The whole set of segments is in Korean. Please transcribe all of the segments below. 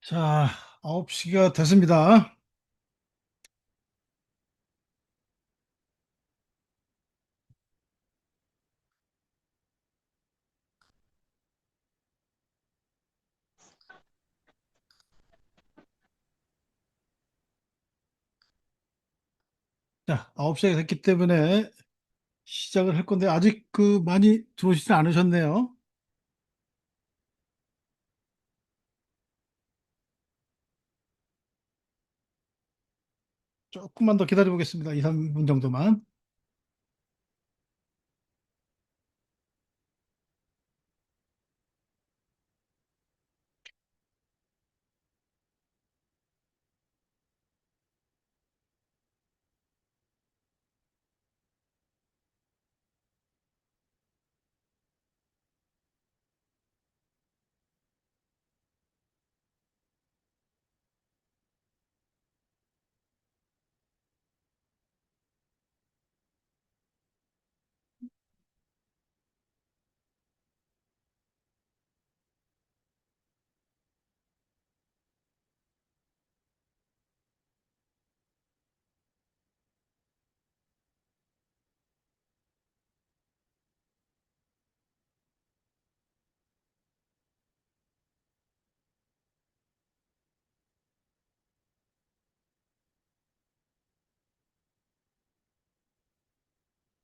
자, 9시가 됐습니다. 자, 9시가 됐기 때문에 시작을 할 건데, 아직 많이 들어오시지 않으셨네요. 조금만 더 기다려 보겠습니다. 2, 3분 정도만.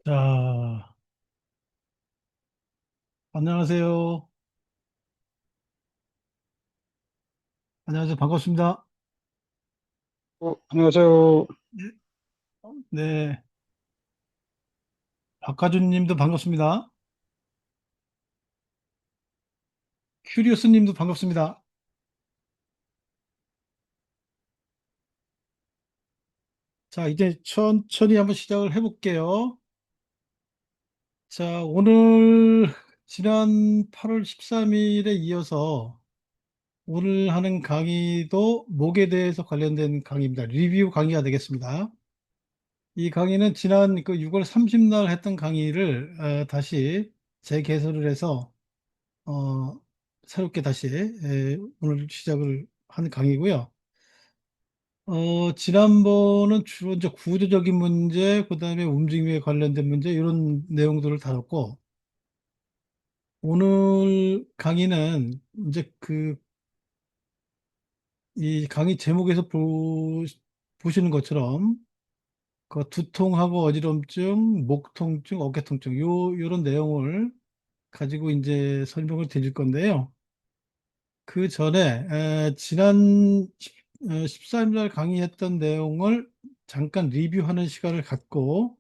자, 안녕하세요. 안녕하세요. 반갑습니다. 안녕하세요. 네, 네, 박하준 님도 반갑습니다. 큐리오스 님도 반갑습니다. 자, 이제 천천히 한번 시작을 해볼게요. 자, 오늘 지난 8월 13일에 이어서 오늘 하는 강의도 목에 대해서 관련된 강의입니다. 리뷰 강의가 되겠습니다. 이 강의는 지난 6월 30날 했던 강의를 다시 재개설을 해서 어, 새롭게 다시 오늘 시작을 한 강의고요. 지난번은 주로 이제 구조적인 문제, 그다음에 움직임에 관련된 문제 이런 내용들을 다뤘고 오늘 강의는 이제 이 강의 제목에서 보시는 것처럼 그 두통하고 어지럼증, 목 통증, 어깨 통증 요런 내용을 가지고 이제 설명을 드릴 건데요. 그 전에 지난 13일 날 강의했던 내용을 잠깐 리뷰하는 시간을 갖고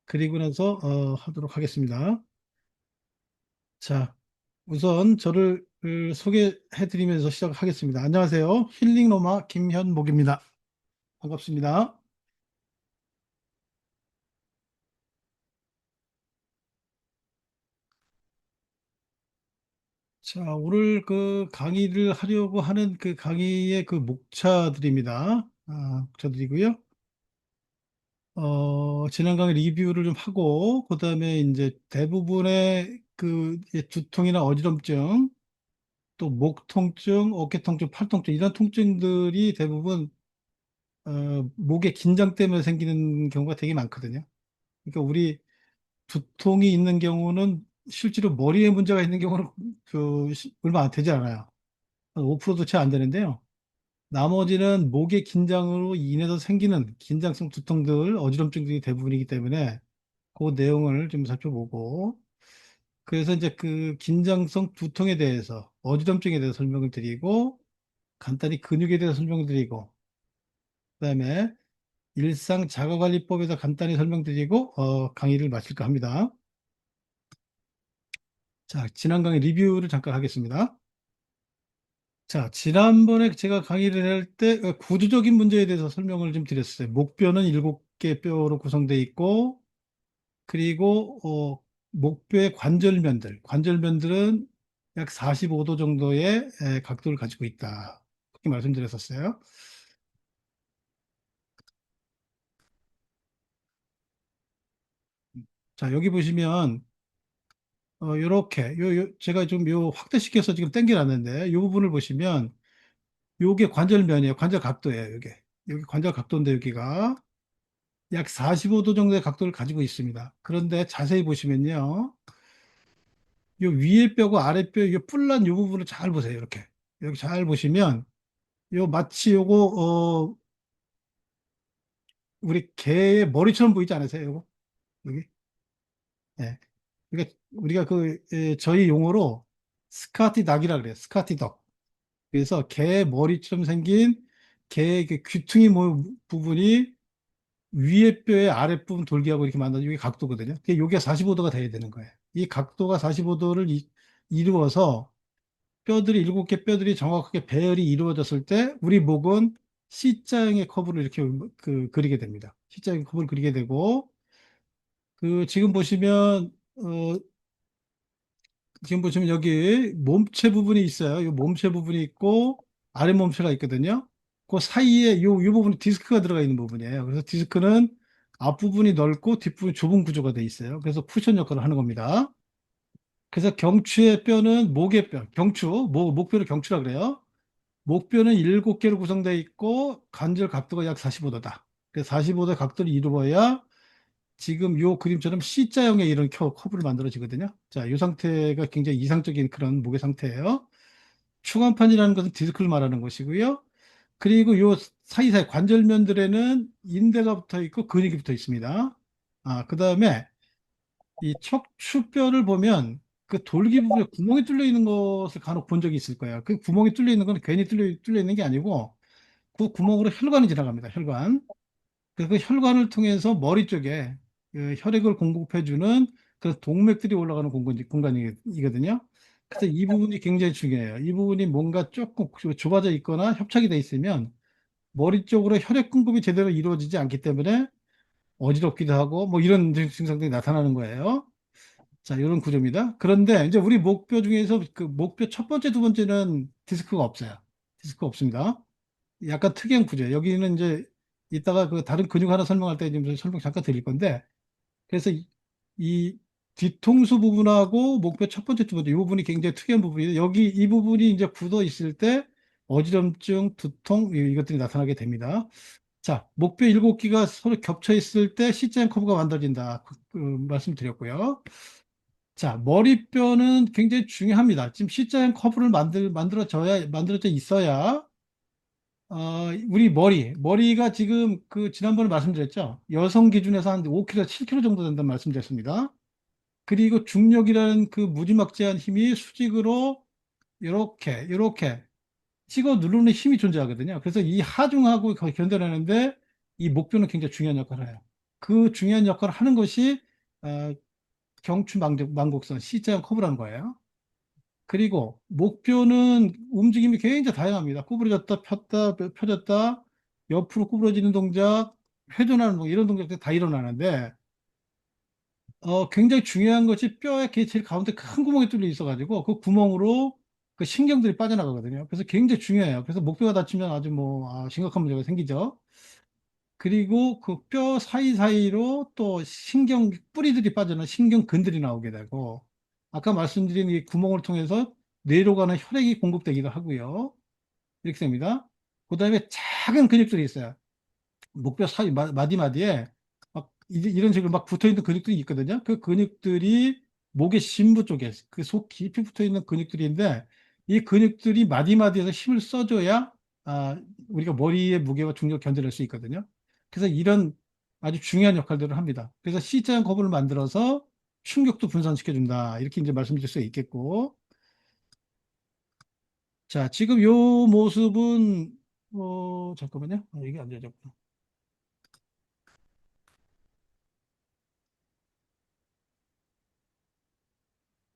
그리고 나서 하도록 하겠습니다. 자, 우선 저를 소개해 드리면서 시작하겠습니다. 안녕하세요. 힐링로마 김현목입니다. 반갑습니다. 자, 오늘 강의를 하려고 하는 그 강의의 목차들입니다. 목차들이고요. 지난 강의 리뷰를 좀 하고, 그 다음에 이제 대부분의 이제 두통이나 어지럼증, 또 목 통증, 어깨 통증, 팔 통증, 이런 통증들이 대부분, 목의 긴장 때문에 생기는 경우가 되게 많거든요. 그러니까 우리 두통이 있는 경우는 실제로 머리에 문제가 있는 경우는 얼마 안 되지 않아요. 한 5%도 채 안 되는데요. 나머지는 목의 긴장으로 인해서 생기는 긴장성 두통들, 어지럼증들이 대부분이기 때문에 그 내용을 좀 살펴보고, 그래서 이제 그 긴장성 두통에 대해서, 어지럼증에 대해서 설명을 드리고, 간단히 근육에 대해서 설명을 드리고, 그다음에 일상 자가관리법에서 간단히 설명드리고, 강의를 마칠까 합니다. 자, 지난 강의 리뷰를 잠깐 하겠습니다. 자, 지난번에 제가 강의를 할 때 구조적인 문제에 대해서 설명을 좀 드렸어요. 목뼈는 7개 뼈로 구성되어 있고, 그리고 목뼈의 관절면들은 약 45도 정도의 각도를 가지고 있다. 그렇게 말씀드렸었어요. 자, 여기 보시면 요렇게 제가 좀 확대시켜서 지금 당겨놨는데 이 부분을 보시면 요게 관절면이에요. 관절 각도예요, 요게. 여기 관절 각도인데 여기가 약 45도 정도의 각도를 가지고 있습니다. 그런데 자세히 보시면요. 요 위에 뼈고 아래 뼈, 요 뿔난 요 부분을 잘 보세요. 이렇게. 여기 잘 보시면 요 마치 요거 우리 개의 머리처럼 보이지 않으세요? 요거? 여기? 예. 그러니까 우리가 저희 용어로 스카티 닭이라 그래요. 스카티 덕. 그래서 개 머리처럼 생긴 개의 그 귀퉁이 부분이 위에 뼈의 아랫부분 돌기하고 이렇게 만든 이게 각도거든요. 이게 45도가 돼야 되는 거예요. 이 각도가 45도를 이루어서 뼈들이 7개 뼈들이 정확하게 배열이 이루어졌을 때 우리 목은 C자형의 커브를 이렇게 그리게 됩니다. C자형 커브를 그리게 되고 지금 보시면 여기 몸체 부분이 있어요. 이 몸체 부분이 있고 아래 몸체가 있거든요. 그 사이에 요 부분이 디스크가 들어가 있는 부분이에요. 그래서 디스크는 앞부분이 넓고 뒷부분이 좁은 구조가 돼 있어요. 그래서 쿠션 역할을 하는 겁니다. 그래서 경추의 뼈는 목의 뼈, 목뼈를 경추라 그래요. 목뼈는 7개로 구성되어 있고 관절 각도가 약 45도다. 그래서 45도 각도를 이루어야 지금 요 그림처럼 C자형의 이런 커브를 만들어지거든요. 자, 이 상태가 굉장히 이상적인 그런 목의 상태예요. 추간판이라는 것은 디스크를 말하는 것이고요. 그리고 요 사이사이 관절면들에는 인대가 붙어 있고 근육이 붙어 있습니다. 그 다음에 이 척추뼈를 보면 그 돌기 부분에 구멍이 뚫려 있는 것을 간혹 본 적이 있을 거예요. 그 구멍이 뚫려 있는 건 괜히 뚫려 있는 게 아니고 그 구멍으로 혈관이 지나갑니다. 혈관. 그래서 그 혈관을 통해서 머리 쪽에 그 혈액을 공급해주는 그 동맥들이 올라가는 공간이거든요. 그래서 이 부분이 굉장히 중요해요. 이 부분이 뭔가 조금 좁아져 있거나 협착이 돼 있으면 머리 쪽으로 혈액 공급이 제대로 이루어지지 않기 때문에 어지럽기도 하고 뭐 이런 증상들이 나타나는 거예요. 자, 이런 구조입니다. 그런데 이제 우리 목뼈 중에서 그 목뼈 첫 번째, 두 번째는 디스크가 없어요. 디스크 없습니다. 약간 특이한 구조예요. 여기는 이제 이따가 그 다른 근육 하나 설명할 때 좀 설명 잠깐 드릴 건데, 그래서 이 뒤통수 부분하고 목뼈 첫 번째, 두 번째 이 부분이 굉장히 특이한 부분이에요. 여기 이 부분이 이제 굳어 있을 때 어지럼증, 두통 이것들이 나타나게 됩니다. 자, 목뼈 7개가 서로 겹쳐 있을 때 C자형 커브가 만들어진다. 말씀드렸고요. 자, 머리뼈는 굉장히 중요합니다. 지금 C자형 커브를 만들어져 있어야 우리 머리가 지금 지난번에 말씀드렸죠. 여성 기준에서 한 5kg, 7kg 정도 된다는 말씀드렸습니다. 그리고 중력이라는 그 무지막지한 힘이 수직으로 이렇게 찍어 누르는 힘이 존재하거든요. 그래서 이 하중하고 견뎌내는데 이 목표는 굉장히 중요한 역할을 해요. 그 중요한 역할을 하는 것이 어, 경추망곡선 C자형 커브라는 거예요. 그리고 목표는 움직임이 굉장히 다양합니다. 구부러졌다, 폈다, 펴졌다, 옆으로 구부러지는 동작, 회전하는 동작, 이런 동작들이 다 일어나는데, 굉장히 중요한 것이 뼈의 제일 가운데 큰 구멍이 뚫려 있어가지고, 그 구멍으로 그 신경들이 빠져나가거든요. 그래서 굉장히 중요해요. 그래서 목뼈가 다치면 아주 심각한 문제가 생기죠. 그리고 그 뼈 사이사이로 또 뿌리들이 빠져나 신경근들이 나오게 되고, 아까 말씀드린 이 구멍을 통해서 뇌로 가는 혈액이 공급되기도 하고요. 이렇게 됩니다. 그 다음에 작은 근육들이 있어요. 목뼈 사이, 마디마디에 막 이런 식으로 막 붙어 있는 근육들이 있거든요. 그 근육들이 목의 심부 쪽에 그 속 깊이 붙어 있는 근육들인데 이 근육들이 마디마디에서 힘을 써줘야 우리가 머리의 무게와 중력을 견뎌낼 수 있거든요. 그래서 이런 아주 중요한 역할들을 합니다. 그래서 C자형 커브를 만들어서 충격도 분산시켜준다. 이렇게 이제 말씀드릴 수 있겠고. 자, 지금 요 모습은, 잠깐만요. 이게 안 되죠.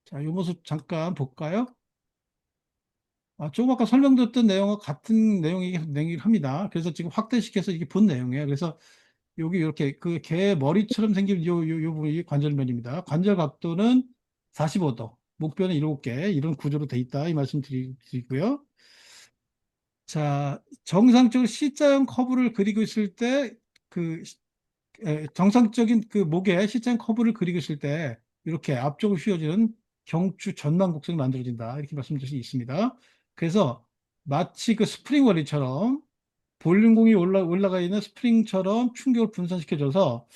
자, 요 모습 잠깐 볼까요? 조금 아까 설명드렸던 내용과 같은 내용이긴 합니다. 그래서 지금 확대시켜서 이게 본 내용이에요. 그래서 여기 이렇게 그 개 머리처럼 생긴 요 부분이 관절면입니다. 관절 각도는 45도, 목뼈는 7개, 이런 구조로 돼 있다. 이 말씀 드리고요. 자, 정상적으로 C자형 커브를 그리고 있을 때, 그, 정상적인 그 목에 C자형 커브를 그리고 있을 때, 이렇게 앞쪽으로 휘어지는 경추 전망 곡선이 만들어진다. 이렇게 말씀드릴 수 있습니다. 그래서 마치 그 스프링 원리처럼 볼륨공이 올라가 있는 스프링처럼 충격을 분산시켜줘서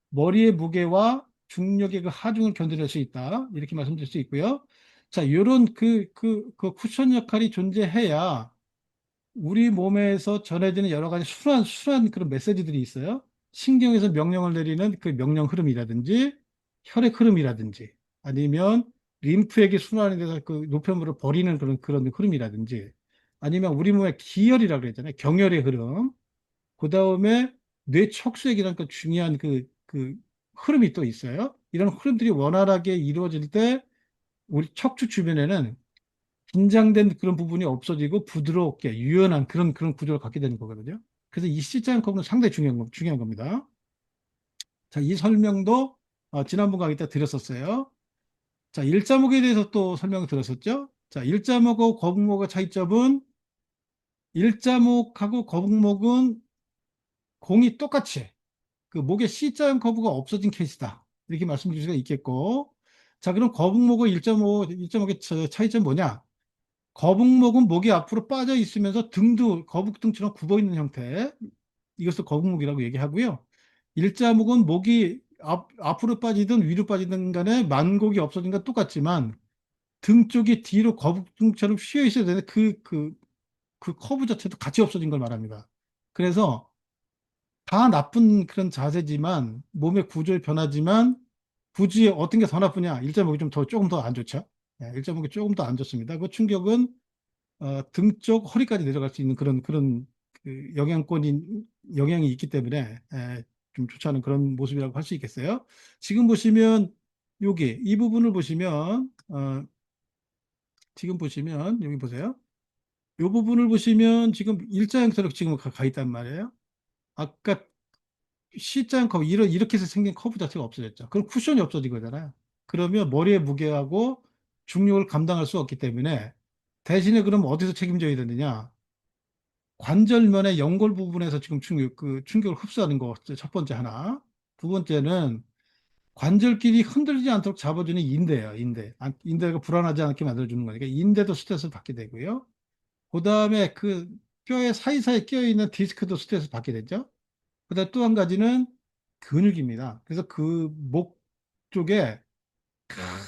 머리의 무게와 중력의 그 하중을 견뎌낼 수 있다. 이렇게 말씀드릴 수 있고요. 자, 요런 그 쿠션 역할이 존재해야 우리 몸에서 전해지는 여러 가지 순한 그런 메시지들이 있어요. 신경에서 명령을 내리는 그 명령 흐름이라든지 혈액 흐름이라든지 아니면 림프액이 순환이 돼서 그 노폐물을 버리는 그런 흐름이라든지 아니면 우리 몸의 기혈이라고 그랬잖아요. 경혈의 흐름. 그 다음에 뇌 척수액이라는 그 중요한 그 흐름이 또 있어요. 이런 흐름들이 원활하게 이루어질 때 우리 척추 주변에는 긴장된 그런 부분이 없어지고 부드럽게 유연한 그런 구조를 갖게 되는 거거든요. 그래서 이 C자형 커브는 상당히 중요한 겁니다. 자, 이 설명도 지난번 강의 때 드렸었어요. 자, 일자목에 대해서 또 설명을 드렸었죠. 자, 일자목하고 거북목의 차이점은 일자목하고 거북목은 공이 똑같이 그 목에 C자형 커브가 없어진 케이스다. 이렇게 말씀드릴 수가 있겠고. 자, 그럼 거북목과 일자목의 차이점 뭐냐? 거북목은 목이 앞으로 빠져 있으면서 등도 거북등처럼 굽어 있는 형태. 이것을 거북목이라고 얘기하고요. 일자목은 목이 앞으로 빠지든 위로 빠지든 간에 만곡이 없어진 건 똑같지만 등 쪽이 뒤로 거북등처럼 휘어 있어야 되는데 그 커브 자체도 같이 없어진 걸 말합니다. 그래서 다 나쁜 그런 자세지만 몸의 구조의 변화지만 굳이 어떤 게 더 나쁘냐? 일자목이 조금 더 안 좋죠. 예, 일자목이 조금 더 안 좋습니다. 그 충격은 등 쪽 허리까지 내려갈 수 있는 그런 그 영향이 있기 때문에 좀 좋지 않은 그런 모습이라고 할 수 있겠어요. 지금 보시면 여기 이 부분을 보시면 지금 보시면 여기 보세요. 이 부분을 보시면 지금 일자 형태로 지금 가 있단 말이에요. 아까 C자형 커브 이렇게 해서 생긴 커브 자체가 없어졌죠. 그럼 쿠션이 없어진 거잖아요. 그러면 머리의 무게하고 중력을 감당할 수 없기 때문에 대신에 그럼 어디서 책임져야 되느냐? 관절면의 연골 부분에서 지금 충격을 흡수하는 거 첫 번째 하나. 두 번째는 관절끼리 흔들리지 않도록 잡아주는 인대예요. 인대. 인대가 불안하지 않게 만들어주는 거니까 인대도 스트레스를 받게 되고요. 그 다음에 그 뼈의 사이사이에 끼어있는 디스크도 스트레스를 받게 되죠. 그다음 또 한 가지는 근육입니다. 그래서 그 목 쪽에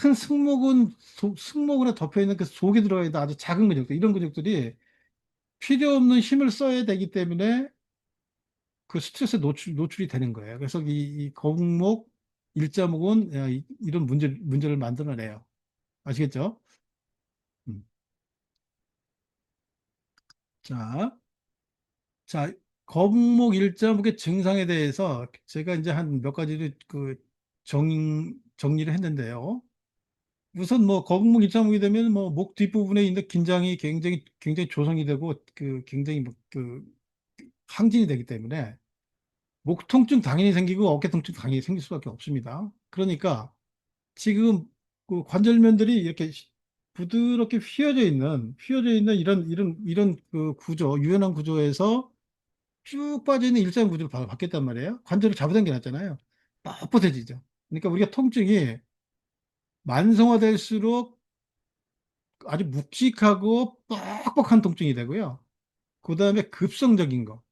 큰 승모근에 덮여 있는 그 속에 들어가 있는 아주 작은 근육들, 이런 근육들이 필요 없는 힘을 써야 되기 때문에 그 스트레스에 노출이 되는 거예요. 그래서 이 거북목, 일자목은 이런 문제를 만들어내요. 아시겠죠? 음. 자, 자, 거북목, 일자목의 증상에 대해서 제가 이제 한 몇 가지를 정리를 했는데요. 우선 뭐 거북목, 일자목이 되면 뭐 목 뒷부분에 있는 긴장이 굉장히 조성이 되고 굉장히 뭐그 항진이 되기 때문에 목 통증 당연히 생기고 어깨 통증 당연히 생길 수밖에 없습니다. 그러니까 지금 그 관절면들이 이렇게 부드럽게 휘어져 있는 이런 그 구조, 유연한 구조에서 쭉 빠져 있는 일자형 구조로 바뀌었단 말이에요. 관절을 잡아당겨 놨잖아요. 뻣뻣해지죠. 그러니까 우리가 통증이 만성화될수록 아주 묵직하고 뻑뻑한 통증이 되고요. 그 다음에 급성적인 거.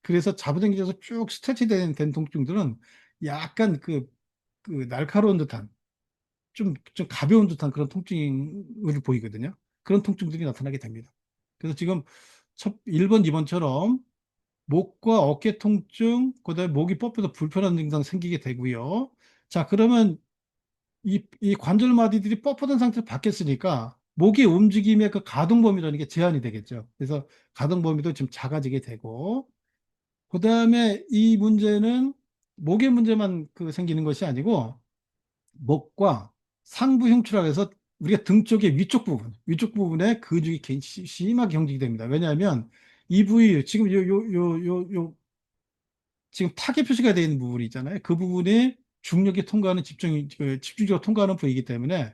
그래서 잡아당겨져서 쭉 스트레치 된 통증들은 약간 그 날카로운 듯한 좀 가벼운 듯한 그런 통증을 보이거든요. 그런 통증들이 나타나게 됩니다. 그래서 지금 1번, 2번처럼 목과 어깨 통증, 그다음에 목이 뻣뻣해서 불편한 증상 생기게 되고요. 자, 그러면 이 관절 마디들이 뻣뻣한 상태로 바뀌었으니까 목의 움직임의 그 가동 범위라는 게 제한이 되겠죠. 그래서 가동 범위도 좀 작아지게 되고, 그다음에 이 문제는 목의 문제만 생기는 것이 아니고 목과 상부 흉추라 해서 우리가 등 쪽의 위쪽 부분에 근육이 심하게 경직이 됩니다. 왜냐하면 이 부위 지금 요 지금 타겟 표시가 되어 있는 부분이 있잖아요. 그 부분이 중력이 통과하는 집중적으로 통과하는 부위이기 때문에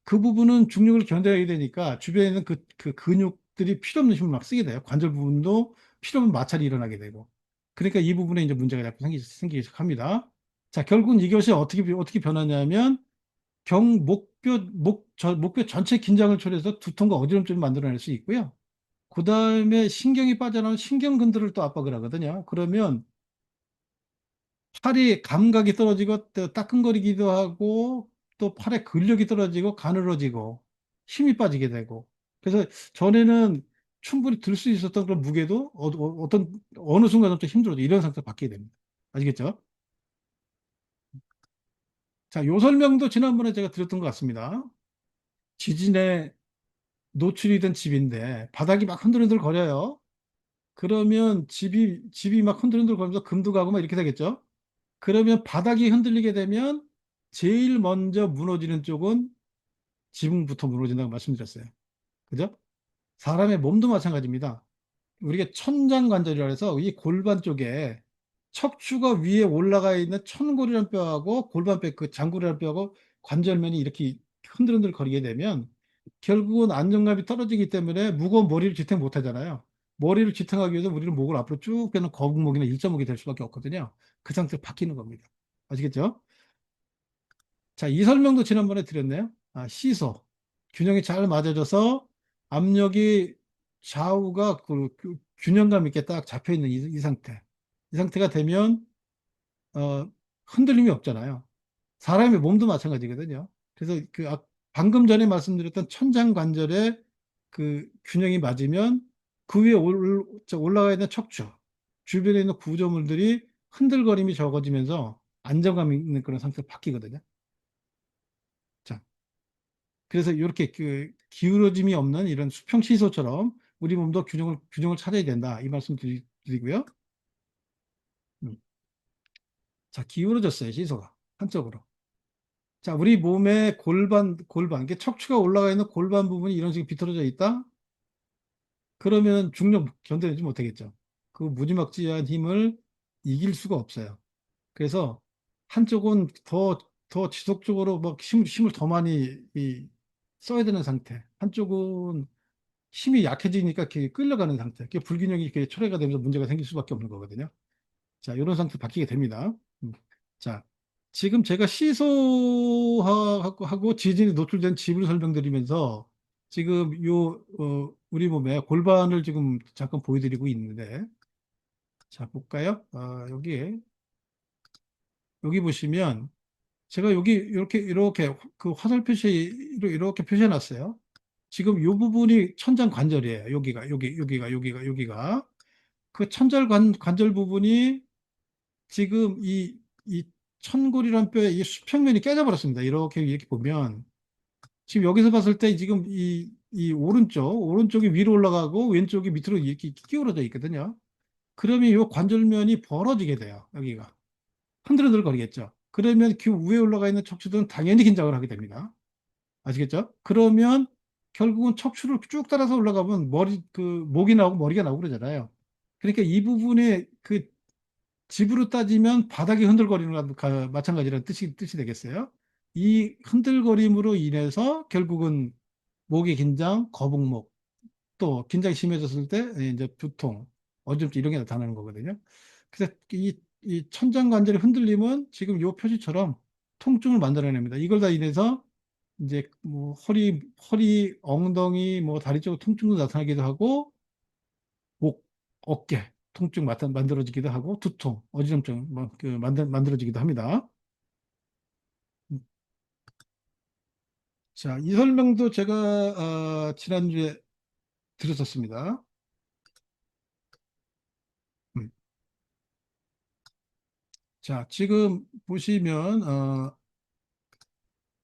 그 부분은 중력을 견뎌야 되니까 주변에 있는 그 근육들이 필요 없는 힘을 막 쓰게 돼요. 관절 부분도 필요 없는 마찰이 일어나게 되고. 그러니까 이 부분에 이제 문제가 자꾸 생기기 시작합니다. 자, 결국은 이것이 어떻게 변하냐면 목뼈 전체 긴장을 초래해서 두통과 어지럼증을 만들어낼 수 있고요. 그다음에 신경이 빠져나오는 신경근들을 또 압박을 하거든요. 그러면 팔이 감각이 떨어지고 또 따끔거리기도 하고 또 팔에 근력이 떨어지고 가늘어지고 힘이 빠지게 되고 그래서 전에는 충분히 들 수 있었던 그런 무게도 떤 어느 순간부터 힘들어져 이런 상태로 바뀌게 됩니다. 아시겠죠? 자, 요 설명도 지난번에 제가 드렸던 것 같습니다. 지진에 노출이 된 집인데 바닥이 막 흔들흔들 거려요. 그러면 집이 막 흔들흔들 거리면서 금도 가고 막 이렇게 되겠죠? 그러면 바닥이 흔들리게 되면 제일 먼저 무너지는 쪽은 지붕부터 무너진다고 말씀드렸어요. 그죠? 사람의 몸도 마찬가지입니다. 우리가 천장관절이라 해서 이 골반 쪽에 척추가 위에 올라가 있는 천골이라는 뼈하고 골반뼈 그 장골이라는 뼈하고 관절면이 이렇게 흔들흔들 거리게 되면 결국은 안정감이 떨어지기 때문에 무거운 머리를 지탱 못 하잖아요. 머리를 지탱하기 위해서 우리는 목을 앞으로 쭉 빼는 거북목이나 일자목이 될 수밖에 없거든요. 그 상태로 바뀌는 겁니다. 아시겠죠? 자, 이 설명도 지난번에 드렸네요. 시소. 균형이 잘 맞아져서 압력이 좌우가 그 균형감 있게 딱 잡혀 있는 이 상태. 이 상태가 되면, 어, 흔들림이 없잖아요. 사람의 몸도 마찬가지거든요. 그래서 방금 전에 말씀드렸던 천장관절의 그 균형이 맞으면 그 위에 올라가 있는 척추, 주변에 있는 구조물들이 흔들거림이 적어지면서 안정감 있는 그런 상태로 바뀌거든요. 자, 그래서 이렇게 그 기울어짐이 없는 이런 수평 시소처럼 우리 몸도 균형을 찾아야 된다. 이 말씀 드리고요. 음. 자, 기울어졌어요. 시소가 한쪽으로. 자, 우리 몸의 골반, 이게 척추가 올라가 있는 골반 부분이 이런 식으로 비틀어져 있다? 그러면 중력 견뎌내지 못하겠죠. 그 무지막지한 힘을 이길 수가 없어요. 그래서 한쪽은 더 지속적으로 막 힘을 더 많이 써야 되는 상태. 한쪽은 힘이 약해지니까 이렇게 끌려가는 상태. 이게 불균형이 이렇게 초래가 되면서 문제가 생길 수밖에 없는 거거든요. 자, 이런 상태 바뀌게 됩니다. 자, 지금 제가 시소하고 지진에 노출된 집을 설명드리면서 지금 우리 몸에 골반을 지금 잠깐 보여드리고 있는데, 자, 볼까요? 여기 보시면 제가 여기 이렇게 그 화살 표시로 이렇게 표시해 놨어요. 지금 이 부분이 천장 관절이에요. 여기가. 그 천절 관절 부분이 지금 이 천골이란 뼈의 이 수평면이 깨져버렸습니다. 이렇게 보면 지금 여기서 봤을 때 지금 이 오른쪽이 위로 올라가고 왼쪽이 밑으로 이렇게 기울어져 있거든요. 그러면 이 관절면이 벌어지게 돼요. 여기가 흔들흔들 거리겠죠. 그러면 그 위에 올라가 있는 척추들은 당연히 긴장을 하게 됩니다. 아시겠죠? 그러면 결국은 척추를 쭉 따라서 올라가면 목이 나오고 머리가 나오고 그러잖아요. 그러니까 이 부분에 그 집으로 따지면 바닥이 흔들거리는 것과 마찬가지라는 뜻이 되겠어요. 이 흔들거림으로 인해서 결국은 목의 긴장, 거북목, 또 긴장이 심해졌을 때 이제 두통, 어지럼증 이런 게 나타나는 거거든요. 그래서 이 천장관절의 흔들림은 지금 이 표시처럼 통증을 만들어냅니다. 이걸 다 인해서 이제 뭐 허리, 엉덩이, 뭐 다리 쪽 통증도 나타나기도 하고 목, 어깨 통증 만들어지기도 하고 두통, 어지럼증 만들어지기도 합니다. 자, 이 설명도 제가 지난주에 드렸었습니다. 음. 자, 지금 보시면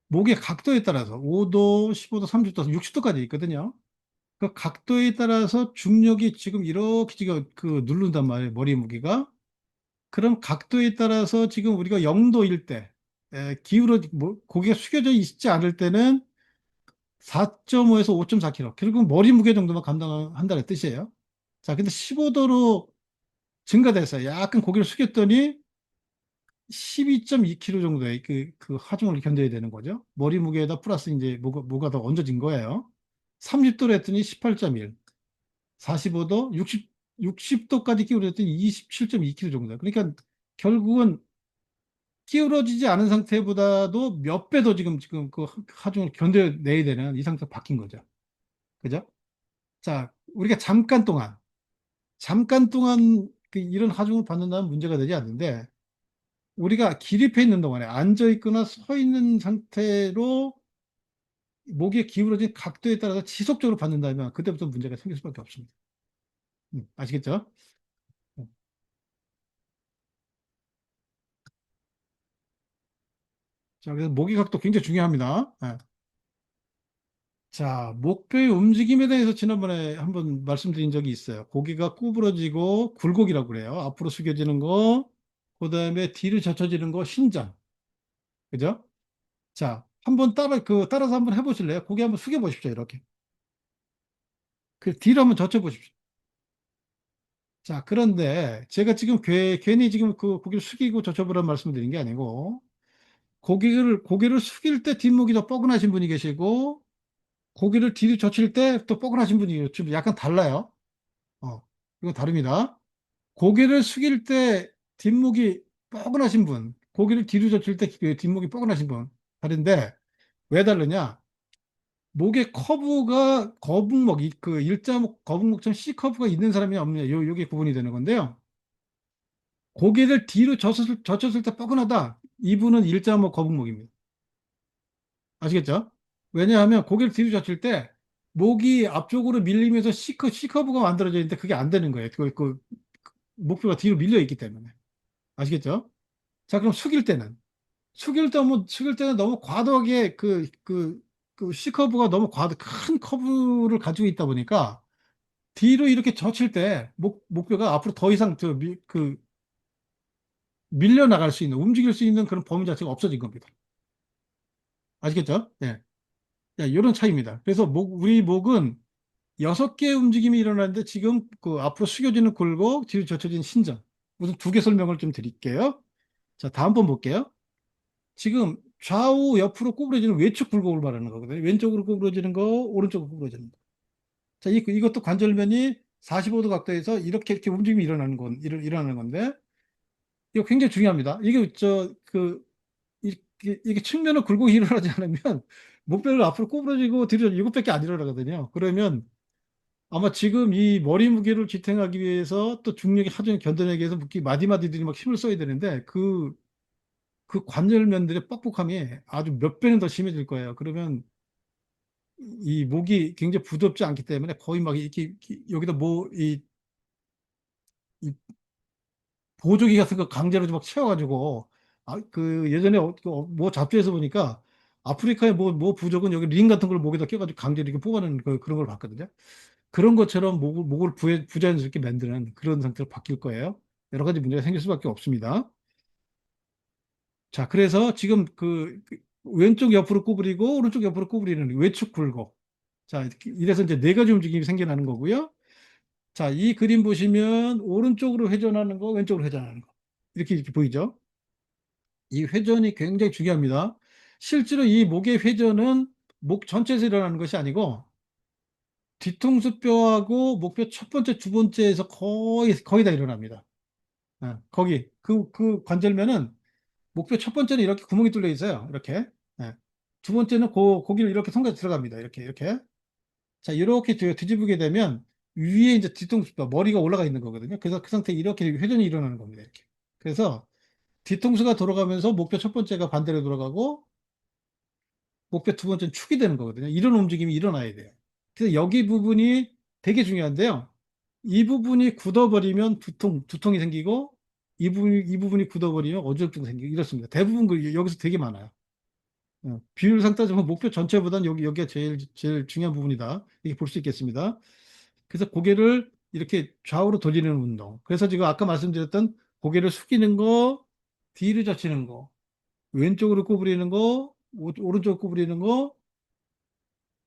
목의 각도에 따라서 5도, 15도, 30도, 60도까지 있거든요. 그 각도에 따라서 중력이 지금 이렇게 지금 누른단 말이에요. 머리 무게가. 그럼 각도에 따라서 지금 우리가 0도일 때 고개가 숙여져 있지 않을 때는 4.5에서 5.4kg. 결국 머리 무게 정도만 감당한다는 뜻이에요. 자, 근데 15도로 증가돼서 약간 고개를 숙였더니 12.2kg 정도의 그 하중을 견뎌야 되는 거죠. 머리 무게에다 플러스 이제 뭐가 더 얹어진 거예요. 30도로 했더니 18.1, 45도, 60도까지 끼우렸더니 27.2kg 정도. 그러니까 결국은 끼우러지지 않은 상태보다도 몇 배 더 지금 그 하중을 견뎌내야 되는 이 상태가 바뀐 거죠. 그죠? 자, 우리가 잠깐 동안 그 이런 하중을 받는다면 문제가 되지 않는데 우리가 기립해 있는 동안에 앉아 있거나 서 있는 상태로 목의 기울어진 각도에 따라서 지속적으로 받는다면 그때부터 문제가 생길 수밖에 없습니다. 아시겠죠? 자, 그래서 목의 각도 굉장히 중요합니다. 예. 자, 목뼈의 움직임에 대해서 지난번에 한번 말씀드린 적이 있어요. 고개가 구부러지고 굴곡이라고 그래요. 앞으로 숙여지는 거, 그다음에 뒤로 젖혀지는 거, 신장. 그죠? 자, 한번 따라서 한번 해보실래요? 고개 한번 숙여 보십시오. 이렇게. 그 뒤로 한번 젖혀 보십시오. 자, 그런데 제가 지금 괜히 지금 그 고개를 숙이고 젖혀보라는 말씀을 드린 게 아니고, 고개를 숙일 때 뒷목이 더 뻐근하신 분이 계시고, 고개를 뒤로 젖힐 때 또 뻐근하신 분이 좀 약간 달라요. 이건 다릅니다. 고개를 숙일 때 뒷목이 뻐근하신 분, 고개를 뒤로 젖힐 때 뒷목이 뻐근하신 분, 다른데, 왜 다르냐? 목의 커브가 거북목, 그 일자목, 거북목처럼 C 커브가 있는 사람이 없느냐, 요게 구분이 되는 건데요. 고개를 뒤로 젖혔을 때 뻐근하다. 이분은 일자목 거북목입니다. 아시겠죠? 왜냐하면 고개를 뒤로 젖힐 때 목이 앞쪽으로 밀리면서 C커브가 만들어져 있는데 그게 안 되는 거예요. 목표가 뒤로 밀려 있기 때문에. 아시겠죠? 자, 그럼 숙일 때는 너무 과도하게 그 C커브가 너무 큰 커브를 가지고 있다 보니까 뒤로 이렇게 젖힐 때 목표가 앞으로 더 이상 밀려나갈 수 있는, 움직일 수 있는 그런 범위 자체가 없어진 겁니다. 아시겠죠? 예. 예, 이런 차이입니다. 그래서 우리 목은 6개의 움직임이 일어나는데 지금 그 앞으로 숙여지는 골고 뒤로 젖혀지는 신장. 우선 2개 설명을 좀 드릴게요. 자, 다음 번 볼게요. 지금 좌우 옆으로 구부러지는 외축 굴곡을 말하는 거거든요. 왼쪽으로 구부러지는 거, 오른쪽으로 구부러지는 거. 자, 이것도 관절면이 45도 각도에서 이렇게 움직임이 일어나는 건데, 이거 굉장히 중요합니다. 이게 측면을 굴곡이 일어나지 않으면 목뼈를 앞으로 구부러지고 뒤로 이것밖에 안 일어나거든요. 그러면 아마 지금 이 머리 무게를 지탱하기 위해서 또 중력의 하중을 견뎌내기 위해서 마디마디들이 막 힘을 써야 되는데 그 관절면들의 뻑뻑함이 아주 몇 배는 더 심해질 거예요. 그러면 이 목이 굉장히 부드럽지 않기 때문에 거의 막 이렇게 여기다 이 보조기 같은 거 강제로 막 채워가지고 그 예전에 뭐 잡지에서 보니까 아프리카의 뭐 부족은 여기 링 같은 걸 목에다 껴가지고 강제로 이렇게 뽑아내는 그런 걸 봤거든요. 그런 것처럼 목을 부자연스럽게 만드는 그런 상태로 바뀔 거예요. 여러 가지 문제가 생길 수밖에 없습니다. 자, 그래서 지금 그 왼쪽 옆으로 구부리고 오른쪽 옆으로 구부리는 외축 굴곡. 자, 이래서 이제 4가지 움직임이 생겨나는 거고요. 자, 이 그림 보시면 오른쪽으로 회전하는 거, 왼쪽으로 회전하는 거. 이렇게 보이죠? 이 회전이 굉장히 중요합니다. 실제로 이 목의 회전은 목 전체에서 일어나는 것이 아니고 뒤통수 뼈하고 목뼈 첫 번째, 두 번째에서 거의 다 일어납니다. 그 관절면은 목뼈 첫 번째는 이렇게 구멍이 뚫려 있어요. 이렇게. 예. 두 번째는 고기를 이렇게 통과해서 들어갑니다. 이렇게. 자, 이렇게 뒤집게 되면 위에 이제 뒤통수뼈, 머리가 올라가 있는 거거든요. 그래서 그 상태에 이렇게 회전이 일어나는 겁니다. 이렇게. 그래서 뒤통수가 돌아가면서 목뼈 첫 번째가 반대로 돌아가고 목표 두 번째는 축이 되는 거거든요. 이런 움직임이 일어나야 돼요. 그래서 여기 부분이 되게 중요한데요. 이 부분이 굳어버리면 두통이 생기고 이 부분이 굳어버리면 어지럼증이 생기고 이렇습니다. 대부분 여기서 되게 많아요. 비율상 따지면 목표 전체보다는 여기가 제일 중요한 부분이다. 이렇게 볼 수 있겠습니다. 그래서 고개를 이렇게 좌우로 돌리는 운동. 그래서 지금 아까 말씀드렸던 고개를 숙이는 거, 뒤로 젖히는 거, 왼쪽으로 구부리는 거, 오른쪽으로 구부리는 거,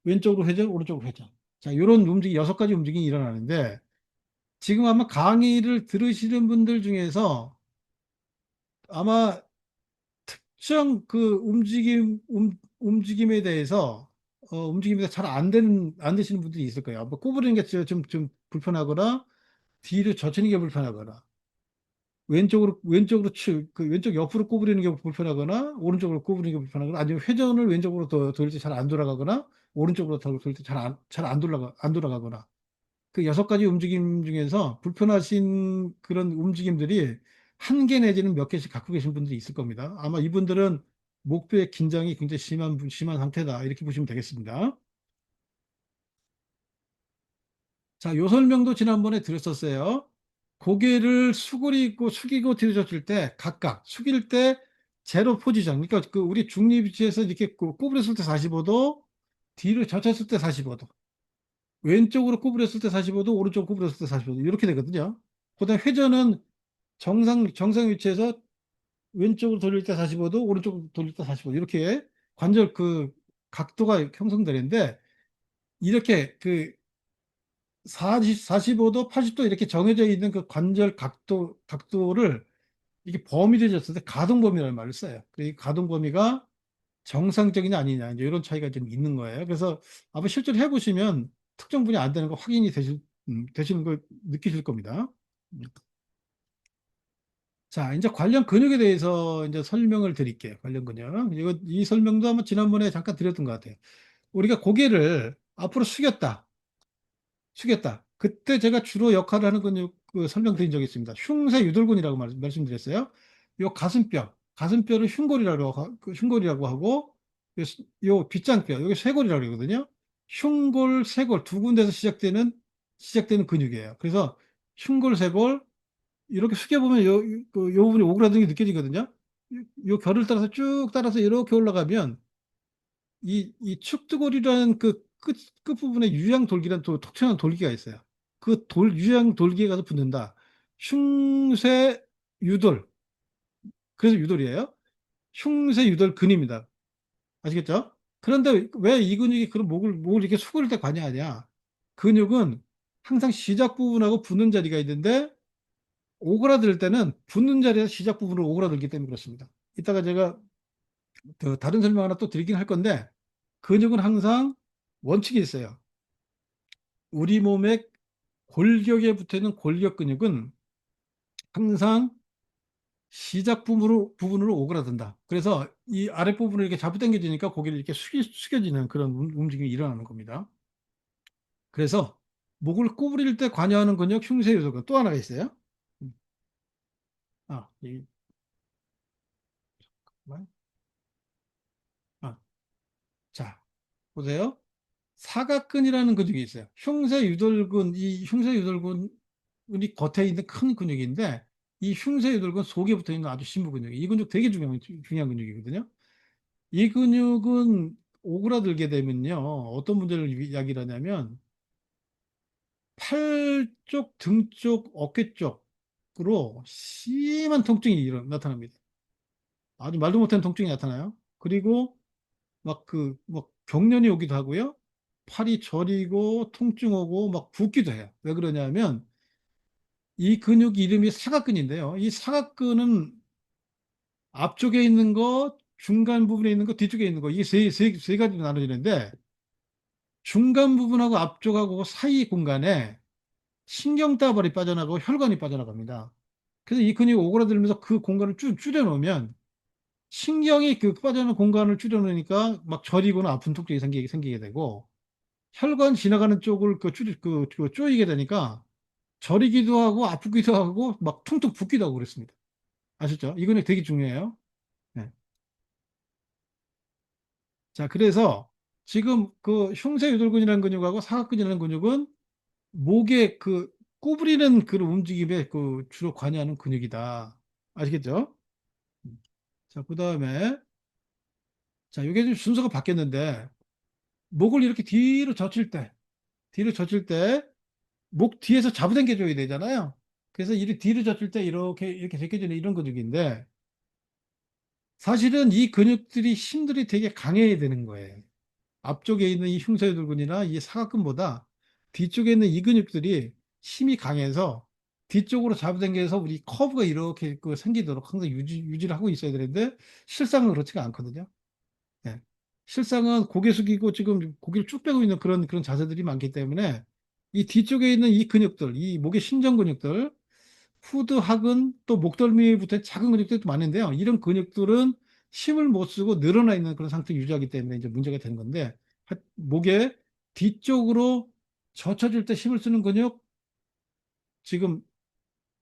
왼쪽으로 회전, 오른쪽으로 회전. 자, 이런 6가지 움직임이 일어나는데, 지금 아마 강의를 들으시는 분들 중에서 아마 특정 그 움직임에 대해서, 움직임이 잘 안 되시는 분들이 있을 거예요. 뭐 구부리는 게 좀 불편하거나, 뒤로 젖히는 게 불편하거나, 왼쪽 옆으로 구부리는 게 불편하거나, 오른쪽으로 구부리는 게 불편하거나, 아니면 회전을 왼쪽으로 돌릴 때 잘 안 돌아가거나, 오른쪽으로 돌릴 때 잘 안 돌아가거나. 그 6가지 움직임 중에서 불편하신 그런 움직임들이 한 개 내지는 몇 개씩 갖고 계신 분들이 있을 겁니다. 아마 이분들은 목뼈의 긴장이 굉장히 심한 상태다. 이렇게 보시면 되겠습니다. 자, 요 설명도 지난번에 드렸었어요. 고개를 수그리고 숙이고 들으셨을 때 각각 숙일 때 제로 포지션. 그러니까 그 우리 중립 위치에서 이렇게 구부렸을 때 45도, 뒤로 젖혔을 때 45도. 왼쪽으로 구부렸을 때 45도, 오른쪽으로 구부렸을 때 45도. 이렇게 되거든요. 그다음에 회전은 정상 위치에서 왼쪽으로 돌릴 때 45도, 오른쪽으로 돌릴 때 45도. 이렇게 관절 그 각도가 형성되는데 이렇게 그 45도, 80도 이렇게 정해져 있는 그 관절 각도를 이게 범위를 줬을 때 가동 범위라는 말을 써요. 그 가동 범위가 정상적이냐 아니냐 이제 이런 차이가 좀 있는 거예요. 그래서 아마 실제로 해보시면 특정 분이 안 되는 거 확인이 되시는 걸 느끼실 겁니다. 음. 자, 이제 관련 근육에 대해서 이제 설명을 드릴게요. 관련 근육. 이 설명도 한번 지난번에 잠깐 드렸던 것 같아요. 우리가 고개를 앞으로 숙였다. 그때 제가 주로 역할을 하는 근육 그 설명드린 적이 있습니다. 흉쇄 유돌근이라고 말씀드렸어요. 요 가슴뼈를 흉골이라고 하고, 요 빗장뼈, 여기 쇄골이라고 그러거든요. 흉골, 쇄골 두 군데서 시작되는 근육이에요. 그래서 흉골, 쇄골 이렇게 숙여보면 요 부분이 오그라드는 게 느껴지거든요. 요 결을 따라서 쭉 따라서 이렇게 올라가면 이 축두골이라는 그 끝부분에 유양돌기라는 톡 튀어나온 돌기가 있어요. 유양돌기에 가서 붙는다. 흉쇄 유돌. 그래서 유돌이에요. 흉쇄 유돌 근입니다. 아시겠죠? 그런데 왜 이 근육이 그런 목을 이렇게 수그릴 때 관여하냐? 근육은 항상 시작 부분하고 붙는 자리가 있는데 오그라들 때는 붙는 자리에서 시작 부분으로 오그라들기 때문에 그렇습니다. 이따가 제가 더 다른 설명 하나 또 드리긴 할 건데 근육은 항상 원칙이 있어요. 우리 몸의 골격에 붙어 있는 골격 근육은 항상 시작 부분으로 오그라든다. 그래서 이 아랫부분을 이렇게 잡아당겨지니까 고개를 이렇게 숙여지는 그런 움직임이 일어나는 겁니다. 그래서 목을 구부릴 때 관여하는 근육 흉쇄유도근 또 하나가 있어요. 음, 아, 아, 자, 보세요. 사각근이라는 근육이 있어요. 이 흉쇄유돌근이 겉에 있는 큰 근육인데 이 흉쇄유돌근 속에 붙어 있는 아주 심부 근육. 이 근육 되게 중요한 근육이거든요. 이 근육은 오그라들게 되면요. 어떤 문제를 야기를 하냐면 팔 쪽, 등 쪽, 어깨 쪽으로 심한 통증이 나타납니다. 아주 말도 못하는 통증이 나타나요. 그리고 막 경련이 오기도 하고요. 팔이 저리고 통증 오고 막 붓기도 해요. 왜 그러냐면 이 근육 이름이 사각근인데요. 이 사각근은 앞쪽에 있는 거, 중간 부분에 있는 거, 뒤쪽에 있는 거, 이게 세 가지로 나눠지는데 중간 부분하고 앞쪽하고 사이 공간에 신경다발이 빠져나가고 혈관이 빠져나갑니다. 그래서 이 근육이 오그라들면서 그 공간을 쭉 줄여놓으면 신경이 그 빠져나가는 공간을 줄여놓으니까 막 저리거나 아픈 통증이 생기게 되고 혈관 지나가는 쪽을 조이게 되니까 저리기도 하고 아프기도 하고 막 퉁퉁 붓기도 하고 그랬습니다. 아셨죠? 이 근육 되게 중요해요. 네. 자, 그래서 지금 그 흉쇄유돌근이라는 근육하고 사각근이라는 근육은 목에 그 구부리는 그런 움직임에 그 주로 관여하는 근육이다. 아시겠죠? 자, 그 다음에 자, 이게 좀 순서가 바뀌었는데 목을 이렇게 뒤로 젖힐 때 목 뒤에서 잡아당겨 줘야 되잖아요. 그래서 이 뒤로 젖힐 때 이렇게 제껴지는 이런 근육인데 사실은 이 근육들이 힘들이 되게 강해야 되는 거예요. 앞쪽에 있는 이 흉쇄유돌근이나 이 사각근보다 뒤쪽에 있는 이 근육들이 힘이 강해서 뒤쪽으로 잡아당겨서 우리 커브가 이렇게 생기도록 항상 유지를 하고 있어야 되는데 실상은 그렇지가 않거든요. 예. 실상은 고개 숙이고 지금 고개를 쭉 빼고 있는 그런 자세들이 많기 때문에 이 뒤쪽에 있는 이 근육들, 이 목의 신전 근육들, 후두하근 또 목덜미에 붙은 작은 근육들이 또 많은데요. 이런 근육들은 힘을 못 쓰고 늘어나 있는 그런 상태를 유지하기 때문에 이제 문제가 되는 건데 목의 뒤쪽으로 젖혀질 때 힘을 쓰는 근육, 지금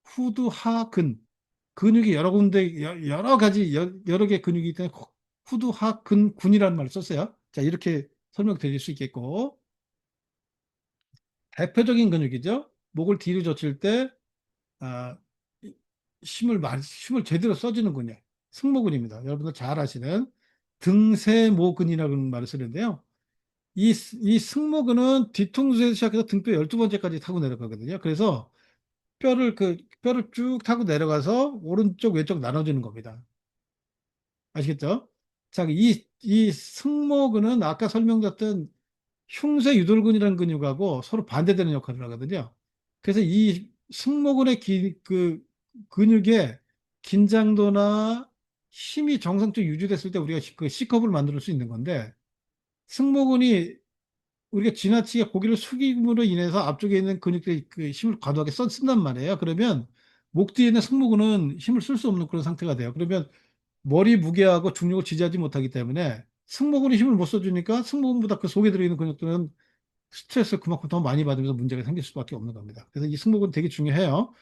후두하근. 근육이 여러 군데, 여러 가지, 여러 개 근육이 있기 때문에 후두하근 군이라는 말을 썼어요. 자, 이렇게 설명드릴 수 있겠고, 대표적인 근육이죠. 목을 뒤로 젖힐 때, 아, 힘을 제대로 써주는군요. 승모근입니다. 여러분들 잘 아시는 등세모근이라는 말을 쓰는데요. 이 승모근은 뒤통수에서 시작해서 등뼈 12번째까지 타고 내려가거든요. 그래서 뼈를 쭉 타고 내려가서 오른쪽, 왼쪽 나눠주는 겁니다. 아시겠죠? 자, 이 승모근은 아까 설명드렸던 흉쇄 유돌근이라는 근육하고 서로 반대되는 역할을 하거든요. 그래서 이 승모근의 근육의 긴장도나 힘이 정상적으로 유지됐을 때 우리가 그 C컵을 만들 수 있는 건데, 승모근이 우리가 지나치게 고개를 숙임으로 인해서 앞쪽에 있는 근육들이 그 힘을 과도하게 쓴단 말이에요. 그러면 목 뒤에 있는 승모근은 힘을 쓸 수 없는 그런 상태가 돼요. 그러면 머리 무게하고 중력을 지지하지 못하기 때문에 승모근이 힘을 못 써주니까 승모근보다 그 속에 들어있는 근육들은 스트레스를 그만큼 더 많이 받으면서 문제가 생길 수밖에 없는 겁니다. 그래서 이 승모근 되게 중요해요.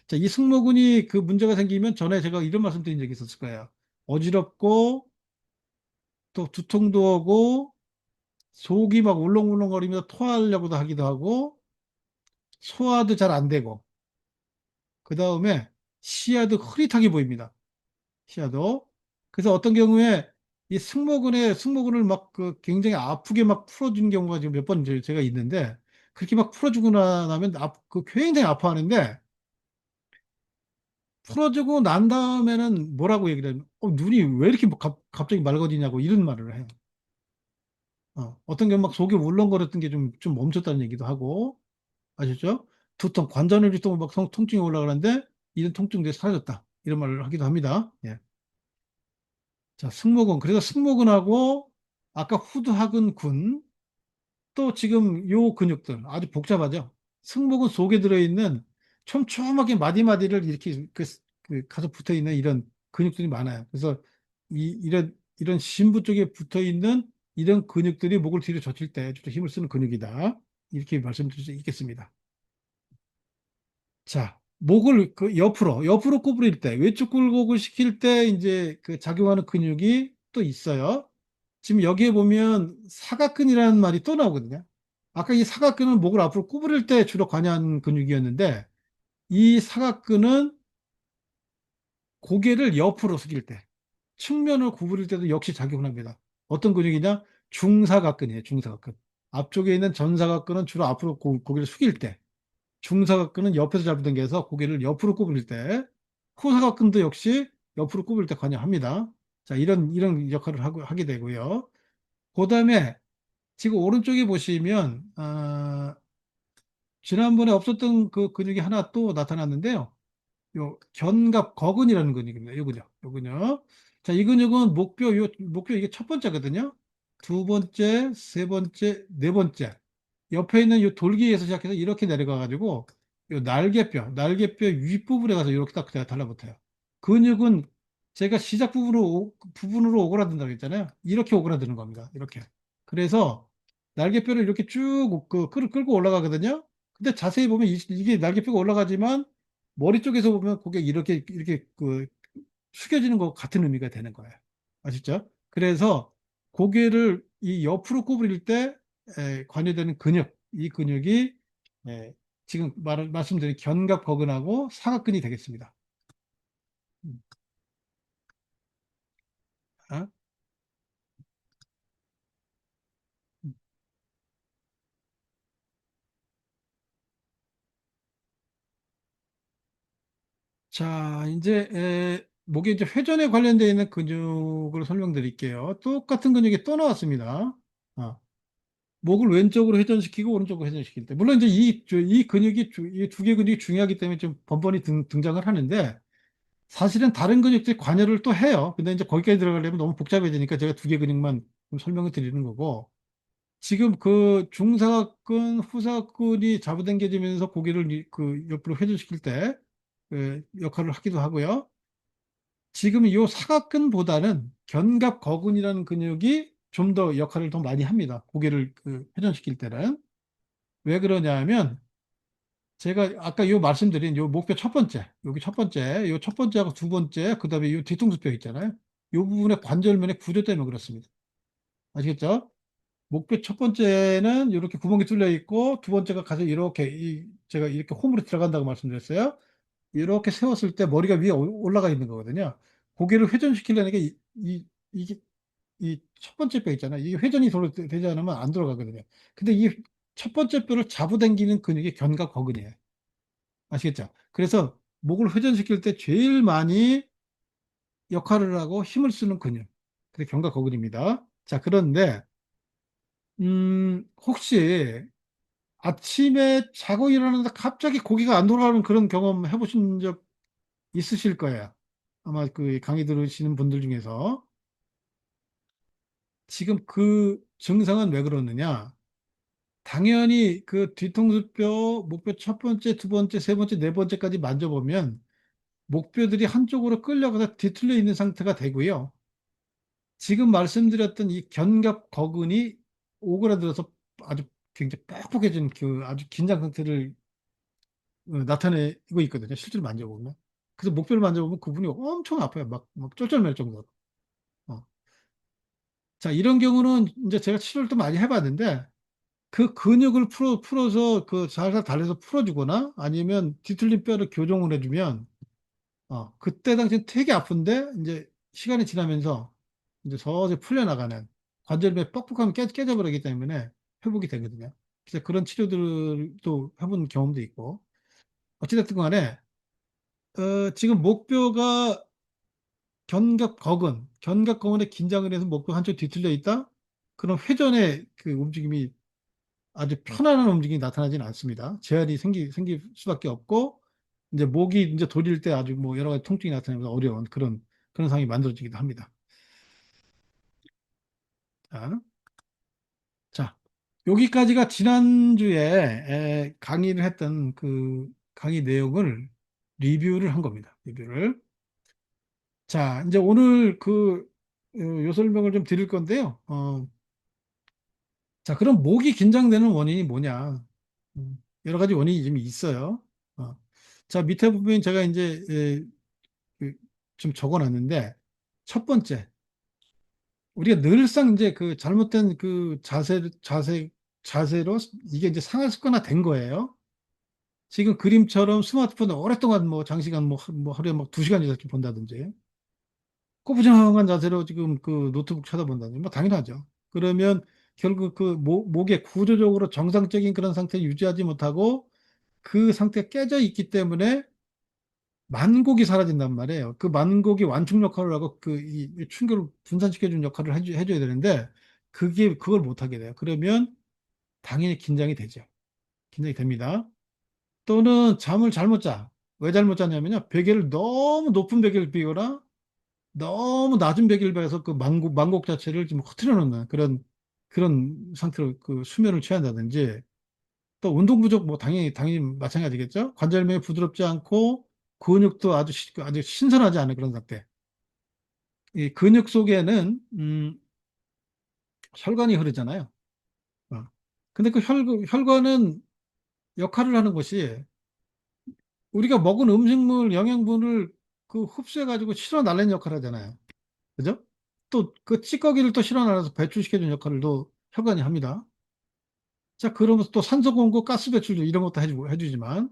자, 이 승모근이 그 문제가 생기면 전에 제가 이런 말씀 드린 적이 있었을 거예요. 어지럽고 또 두통도 오고 속이 막 울렁울렁거리면서 토하려고도 하기도 하고 소화도 잘 안 되고 그 다음에 시야도 흐릿하게 보입니다. 시야도. 그래서 어떤 경우에 이 승모근을 막 그 굉장히 아프게 막 풀어주는 경우가 지금 몇 번 제가 있는데 그렇게 막 풀어주고 나면 굉장히 아파하는데 풀어주고 난 다음에는 뭐라고 얘기를 해요? 눈이 왜 이렇게 뭐 갑자기 맑아지냐고 이런 말을 해요. 어떤 경우 막 속이 울렁거렸던 게 좀 멈췄다는 얘기도 하고 아셨죠? 두통, 관절염이 또막 통증이 올라가는데 이런 통증들이 사라졌다. 이런 말을 하기도 합니다. 예. 자, 승모근. 그래서 승모근하고 아까 후두하근 근, 또 지금 요 근육들 아주 복잡하죠. 승모근 속에 들어있는 촘촘하게 마디마디를 이렇게 가서 붙어 있는 이런 근육들이 많아요. 그래서 이런 심부 쪽에 붙어 있는 이런 근육들이 목을 뒤로 젖힐 때 주로 힘을 쓰는 근육이다. 이렇게 말씀드릴 수 있겠습니다. 자, 목을 그 옆으로 구부릴 때, 외축 굴곡을 시킬 때 이제 그 작용하는 근육이 또 있어요. 지금 여기에 보면 사각근이라는 말이 또 나오거든요. 아까 이 사각근은 목을 앞으로 구부릴 때 주로 관여하는 근육이었는데, 이 사각근은 고개를 옆으로 숙일 때, 측면을 구부릴 때도 역시 작용을 합니다. 어떤 근육이냐? 중사각근이에요, 중사각근. 앞쪽에 있는 전사각근은 주로 앞으로 고개를 숙일 때, 중사각근은 옆에서 잡아당겨서 고개를 옆으로 구부릴 때, 후사각근도 역시 옆으로 구부릴 때 관여합니다. 자, 이런 역할을 하게 되고요. 그 다음에 지금 오른쪽에 보시면, 지난번에 없었던 그 근육이 하나 또 나타났는데요. 요 견갑거근이라는 근육입니다. 요근요. 자, 이 근육은 목표 이게 첫 번째거든요. 두 번째, 세 번째, 네 번째. 옆에 있는 이 돌기에서 시작해서 이렇게 내려가가지고 이 날개뼈 윗부분에 가서 이렇게 딱 달라붙어요. 근육은 제가 시작 부분으로 오그라든다고 했잖아요. 이렇게 오그라드는 겁니다. 이렇게. 그래서 날개뼈를 이렇게 쭉 끌고 올라가거든요. 근데 자세히 보면 이게 날개뼈가 올라가지만 머리 쪽에서 보면 고개 이렇게 숙여지는 것 같은 의미가 되는 거예요. 아시죠? 그래서 고개를 이 옆으로 구부릴 때 관여되는 이 근육이 에, 지금 말씀드린 견갑거근하고 사각근이 되겠습니다. 음. 아? 음. 자, 이제 목에 이제 회전에 관련되어 있는 근육을 설명드릴게요. 똑같은 근육이 또 나왔습니다. 아, 목을 왼쪽으로 회전시키고 오른쪽으로 회전시킬 때. 물론 이제 이 근육이 이 두 개 근육이 중요하기 때문에 좀 번번이 등장을 하는데 사실은 다른 근육들이 관여를 또 해요. 근데 이제 거기까지 들어가려면 너무 복잡해지니까 제가 두 개 근육만 좀 설명을 드리는 거고 지금 그 중사근, 후사근이 잡아당겨지면서 고개를 옆으로 회전시킬 때 역할을 하기도 하고요. 지금 이 사각근보다는 견갑거근이라는 근육이 좀 더 역할을 더 많이 합니다. 고개를 회전시킬 때는. 왜 그러냐면 제가 아까 요 말씀드린 요 목표 첫 번째, 여기 첫 번째, 요 첫 번째하고 두 번째, 그다음에 요 뒤통수뼈 있잖아요. 요 부분의 관절면의 구조 때문에 그렇습니다. 아시겠죠? 목표 첫 번째는 이렇게 구멍이 뚫려 있고 두 번째가 가서 이렇게 제가 이렇게 홈으로 들어간다고 말씀드렸어요. 이렇게 세웠을 때 머리가 위에 올라가 있는 거거든요. 고개를 회전시키려는 게 이게 이 첫 번째 뼈 있잖아요. 이게 회전이 되지 않으면 안 들어가거든요. 근데 이 첫 번째 뼈를 잡아당기는 근육이 견갑거근이에요. 아시겠죠? 그래서 목을 회전시킬 때 제일 많이 역할을 하고 힘을 쓰는 근육. 그게 견갑거근입니다. 자, 그런데 혹시 아침에 자고 일어나는데 갑자기 고개가 안 돌아가는 그런 경험 해보신 적 있으실 거예요. 아마 그 강의 들으시는 분들 중에서. 지금 그 증상은 왜 그러느냐? 당연히 그 뒤통수뼈, 목뼈 첫 번째, 두 번째, 세 번째, 네 번째까지 만져보면 목뼈들이 한쪽으로 끌려가서 뒤틀려 있는 상태가 되고요. 지금 말씀드렸던 이 견갑 거근이 오그라들어서 아주 굉장히 뻑뻑해진 그 아주 긴장 상태를 나타내고 있거든요. 실제로 만져보면. 그래서 목표를 만져보면 그분이 엄청 아파요. 막 쫄쫄맬 정도로. 어. 자, 이런 경우는 이제 제가 치료를 또 많이 해봤는데 그 근육을 풀어서 그 살살 달래서 풀어주거나 아니면 뒤틀린 뼈를 교정을 해주면 그때 당시엔 되게 아픈데 이제 시간이 지나면서 이제 서서히 풀려나가는 관절의 뻑뻑함이 깨져버리기 때문에 회복이 되거든요. 그래서 그런 치료들도 해본 경험도 있고 어찌됐든 간에 지금 목뼈가 견갑거근에 긴장을 해서 목뼈 한쪽 뒤틀려 있다? 그럼 회전의 그 움직임이 아주 편안한 움직임이 나타나지는 않습니다. 제한이 생길 수밖에 없고, 이제 목이 이제 돌릴 때 아주 뭐 여러 가지 통증이 나타나면서 어려운 그런 상황이 만들어지기도 합니다. 자, 자, 여기까지가 지난주에 강의를 했던 그 강의 내용을 리뷰를 한 겁니다. 리뷰를. 자, 이제 오늘 요 설명을 좀 드릴 건데요. 자, 그럼 목이 긴장되는 원인이 뭐냐? 여러 가지 원인이 좀 있어요. 어. 자, 밑에 부분 제가 이제 좀 적어놨는데 첫 번째, 우리가 늘상 이제 그 잘못된 그 자세로 이게 이제 생활 습관화 된 거예요. 지금 그림처럼 스마트폰을 오랫동안 뭐 장시간 뭐 하루에 막 2시간 이상 본다든지 꼬부정한 자세로 지금 그 노트북 쳐다본다든지 뭐 당연하죠. 그러면 결국 그 목에 구조적으로 정상적인 그런 상태를 유지하지 못하고 그 상태가 깨져 있기 때문에 만곡이 사라진단 말이에요. 그 만곡이 완충 역할을 하고 이 충격을 분산시켜주는 역할을 해줘야 되는데 그걸 못하게 돼요. 그러면 당연히 긴장이 되죠. 긴장이 됩니다. 또는 잠을 잘못 자. 왜 잘못 자냐면요. 베개를 너무 높은 베개를 비거나 너무 낮은 베개를 베어서 그 만곡 자체를 좀 흐트려 놓는 그런 상태로 그 수면을 취한다든지 또 운동 부족 뭐 당연히 마찬가지겠죠. 관절면이 부드럽지 않고 근육도 아주 신선하지 않은 그런 상태. 이 근육 속에는 혈관이 흐르잖아요. 어. 근데 그 혈관은 역할을 하는 것이 우리가 먹은 음식물 영양분을 그 흡수해 가지고 실어날리는 역할을 하잖아요. 그죠? 또 그 찌꺼기를 또 실어날려서 배출시켜주는 역할을 또 혈관이 합니다. 자, 그러면서 또 산소 공급, 가스 배출도 이런 것도 해주지만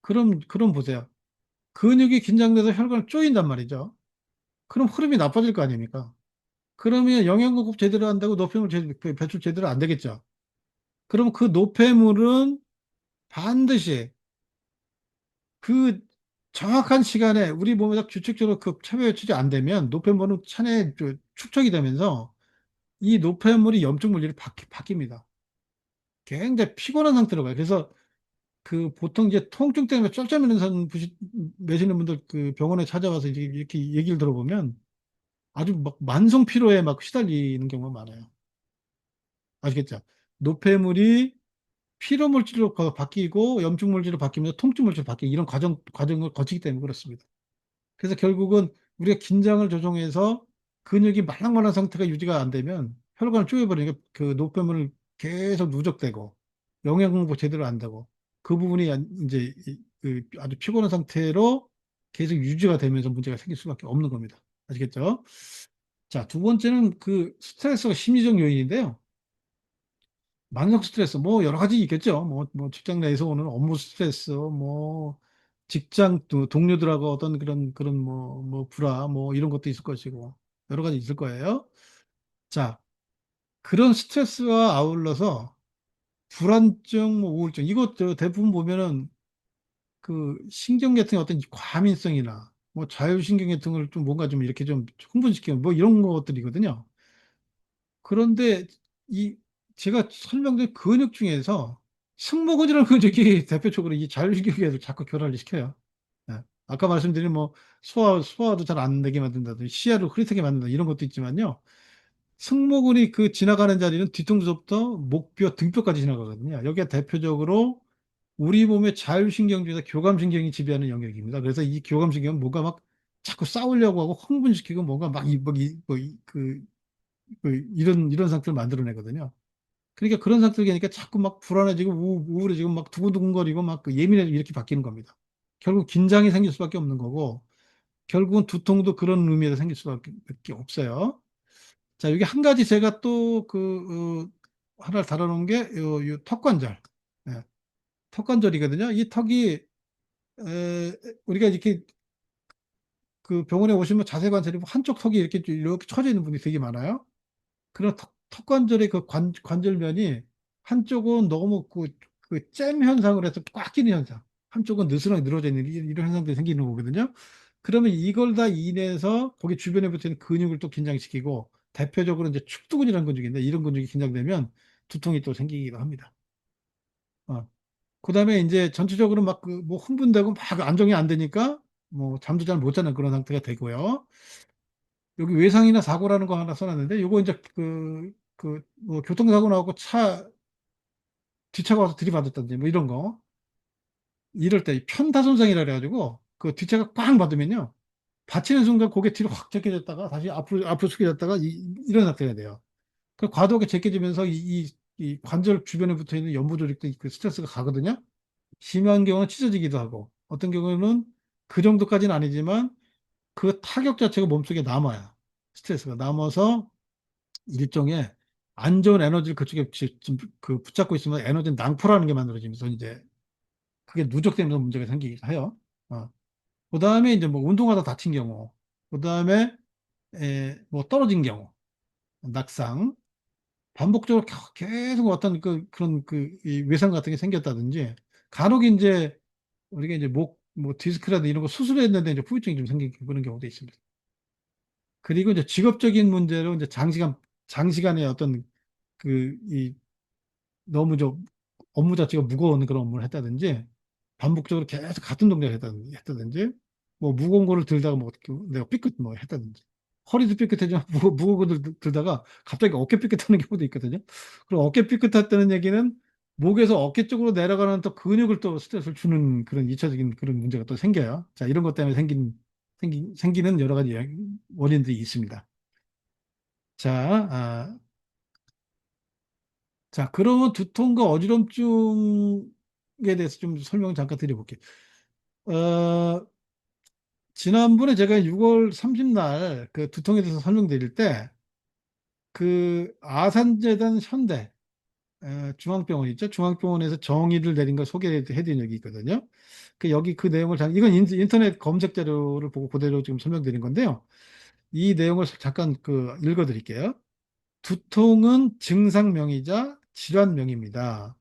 그럼 보세요. 근육이 긴장돼서 혈관을 쪼인단 말이죠. 그럼 흐름이 나빠질 거 아닙니까? 그러면 영양 공급 제대로 한다고 노폐물 배출 제대로 안 되겠죠. 그럼 그 노폐물은 반드시 그 정확한 시간에 우리 몸에서 규칙적으로 그 체외 배출이 안 되면 노폐물은 체내에 축적이 되면서 이 노폐물이 염증 물질이 바뀝니다. 굉장히 피곤한 상태로 가요. 그래서 그 보통 이제 통증 때문에 쩔쩔매는 매시는 분들 그 병원에 찾아와서 이제 이렇게 얘기를 들어보면 아주 막 만성 피로에 막 시달리는 경우가 많아요. 아시겠죠? 노폐물이 피로 물질로 바뀌고 염증 물질로 바뀌면서 통증 물질로 바뀌고 이런 과정을 거치기 때문에 그렇습니다. 그래서 결국은 우리가 긴장을 조정해서 근육이 말랑말랑 상태가 유지가 안 되면 혈관을 쪼여버리니까 그 노폐물을 계속 누적되고 영양 공부 제대로 안 되고 그 부분이 이제 그 아주 피곤한 상태로 계속 유지가 되면서 문제가 생길 수밖에 없는 겁니다. 아시겠죠? 자, 두 번째는 그 스트레스가 심리적 요인인데요. 만성 스트레스 뭐 여러 가지 있겠죠. 뭐 직장 내에서 오는 업무 스트레스, 뭐 직장 동료들하고 어떤 그런 뭐 불화 뭐 이런 것도 있을 것이고 여러 가지 있을 거예요. 자, 그런 스트레스와 아울러서 불안증, 뭐 우울증 이것 저 대부분 보면은 그 신경 계통의 어떤 과민성이나 뭐 자율신경 계통을 좀 뭔가 좀 이렇게 좀 흥분시키는 뭐 이런 것들이거든요. 그런데 이 제가 설명드린 근육 중에서 승모근이라는 근육이 대표적으로 이 자율신경계를 자꾸 교란을 시켜요. 예. 아까 말씀드린 뭐 소화도 잘 안 되게 만든다든지 시야를 흐릿하게 만든다 이런 것도 있지만요. 승모근이 그 지나가는 자리는 뒤통수부터 목뼈, 등뼈까지 지나가거든요. 여기가 대표적으로 우리 몸의 자율신경 중에서 교감신경이 지배하는 영역입니다. 그래서 이 교감신경은 뭔가 막 자꾸 싸우려고 하고 흥분시키고 뭔가 막 이런 상태를 만들어내거든요. 그러니까 그런 상태가 되니까 자꾸 막 불안해지고 우울해지고 막 두근두근거리고 막그 예민해지고 이렇게 바뀌는 겁니다. 결국 긴장이 생길 수밖에 없는 거고 결국은 두통도 그런 의미에서 생길 수밖에 없어요. 자, 여기 한 가지 제가 또 하나를 다뤄놓은 게 요 턱관절. 예, 턱관절이거든요. 이 턱이 우리가 이렇게 그 병원에 오시면 자세 관찰이 한쪽 턱이 이렇게 처져 있는 분이 되게 많아요. 그런 턱관절의 그 관절면이 한쪽은 너무 잼 현상을 해서 꽉 끼는 현상, 한쪽은 느슨하게 늘어져 있는 이런 현상들이 생기는 거거든요. 그러면 이걸 다 인해서 거기 주변에 붙어 있는 근육을 또 긴장시키고 대표적으로 이제 축두근이라는 근육인데 이런 근육이 긴장되면 두통이 또 생기기도 합니다. 그다음에 이제 전체적으로 막 그 뭐 흥분되고 막 안정이 안 되니까 뭐 잠도 잘 못 자는 그런 상태가 되고요. 여기 외상이나 사고라는 거 하나 써놨는데 요거 이제 뭐 교통사고 나고 차 뒷차가 와서 들이받았다든지 뭐 이런 거 이럴 때 편타손상이라 그래가지고 그 뒷차가 꽝 받으면요 받치는 순간 고개 뒤로 확 제껴졌다가 다시 앞으로 숙여졌다가 이런 상태가 돼요. 그 과도하게 제껴지면서 이 관절 주변에 붙어 있는 연부 조직도 그 스트레스가 가거든요. 심한 경우는 찢어지기도 하고 어떤 경우는 그 정도까지는 아니지만 그 타격 자체가 몸속에 남아요. 스트레스가 남아서 일종의 안 좋은 에너지를 그쪽에 그 붙잡고 있으면 에너지 낭포라는 게 만들어지면서 이제 그게 누적되면서 문제가 생기기도 해요. 그 다음에 이제 뭐 운동하다 다친 경우, 그 다음에 뭐 떨어진 경우, 낙상, 반복적으로 계속 어떤 그런 이 외상 같은 게 생겼다든지 간혹 이제 우리가 이제 뭐 디스크라든 이런 거 수술했는데 이제 후유증이 좀 생기고 그런 경우도 있습니다. 그리고 이제 직업적인 문제로 이제 장시간의 어떤 이 너무 업무 자체가 무거운 그런 업무를 했다든지 반복적으로 계속 같은 동작을 했다든지 뭐 무거운 거를 들다가 뭐 내가 삐끗 뭐 했다든지 허리도 삐끗해지만 무거운 거를 들다가 갑자기 어깨 삐끗하는 경우도 있거든요. 그리고 어깨 삐끗했다는 얘기는 목에서 어깨 쪽으로 내려가는 또 근육을 또 스트레스를 주는 그런 2차적인 그런 문제가 또 생겨요. 자, 이런 것 때문에 생기는 여러 가지 원인들이 있습니다. 자, 자, 그러면 두통과 어지럼증에 대해서 좀 설명 잠깐 드려볼게요. 어, 지난번에 제가 6월 30날 그 두통에 대해서 설명드릴 때 그 아산재단 현대 중앙병원 있죠? 중앙병원에서 정의를 내린 걸 소개해드린 적이 있거든요. 여기 그 내용을 이건 인터넷 검색 자료를 보고 그대로 지금 설명드린 건데요. 이 내용을 잠깐 읽어드릴게요. 두통은 증상명이자 질환명입니다.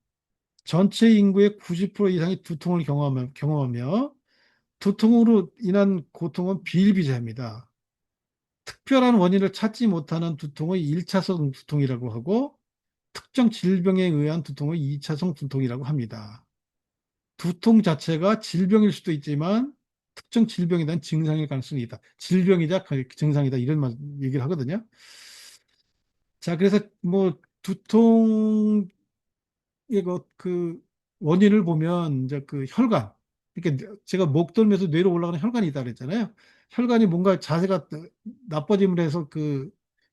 전체 인구의 90% 이상이 두통을 경험하며 두통으로 인한 고통은 비일비재합니다. 특별한 원인을 찾지 못하는 두통의 1차성 두통이라고 하고 특정 질병에 의한 두통의 2차성 두통이라고 합니다. 두통 자체가 질병일 수도 있지만 특정 질병에 대한 증상일 가능성이 있다. 질병이자 증상이다. 이런 얘기를 하거든요. 자, 그래서 뭐 두통 이거 원인을 보면 이제 혈관 그러니까 제가 목 돌면서 뇌로 올라가는 혈관이 있다 그랬잖아요. 혈관이 뭔가 자세가 나빠짐을 해서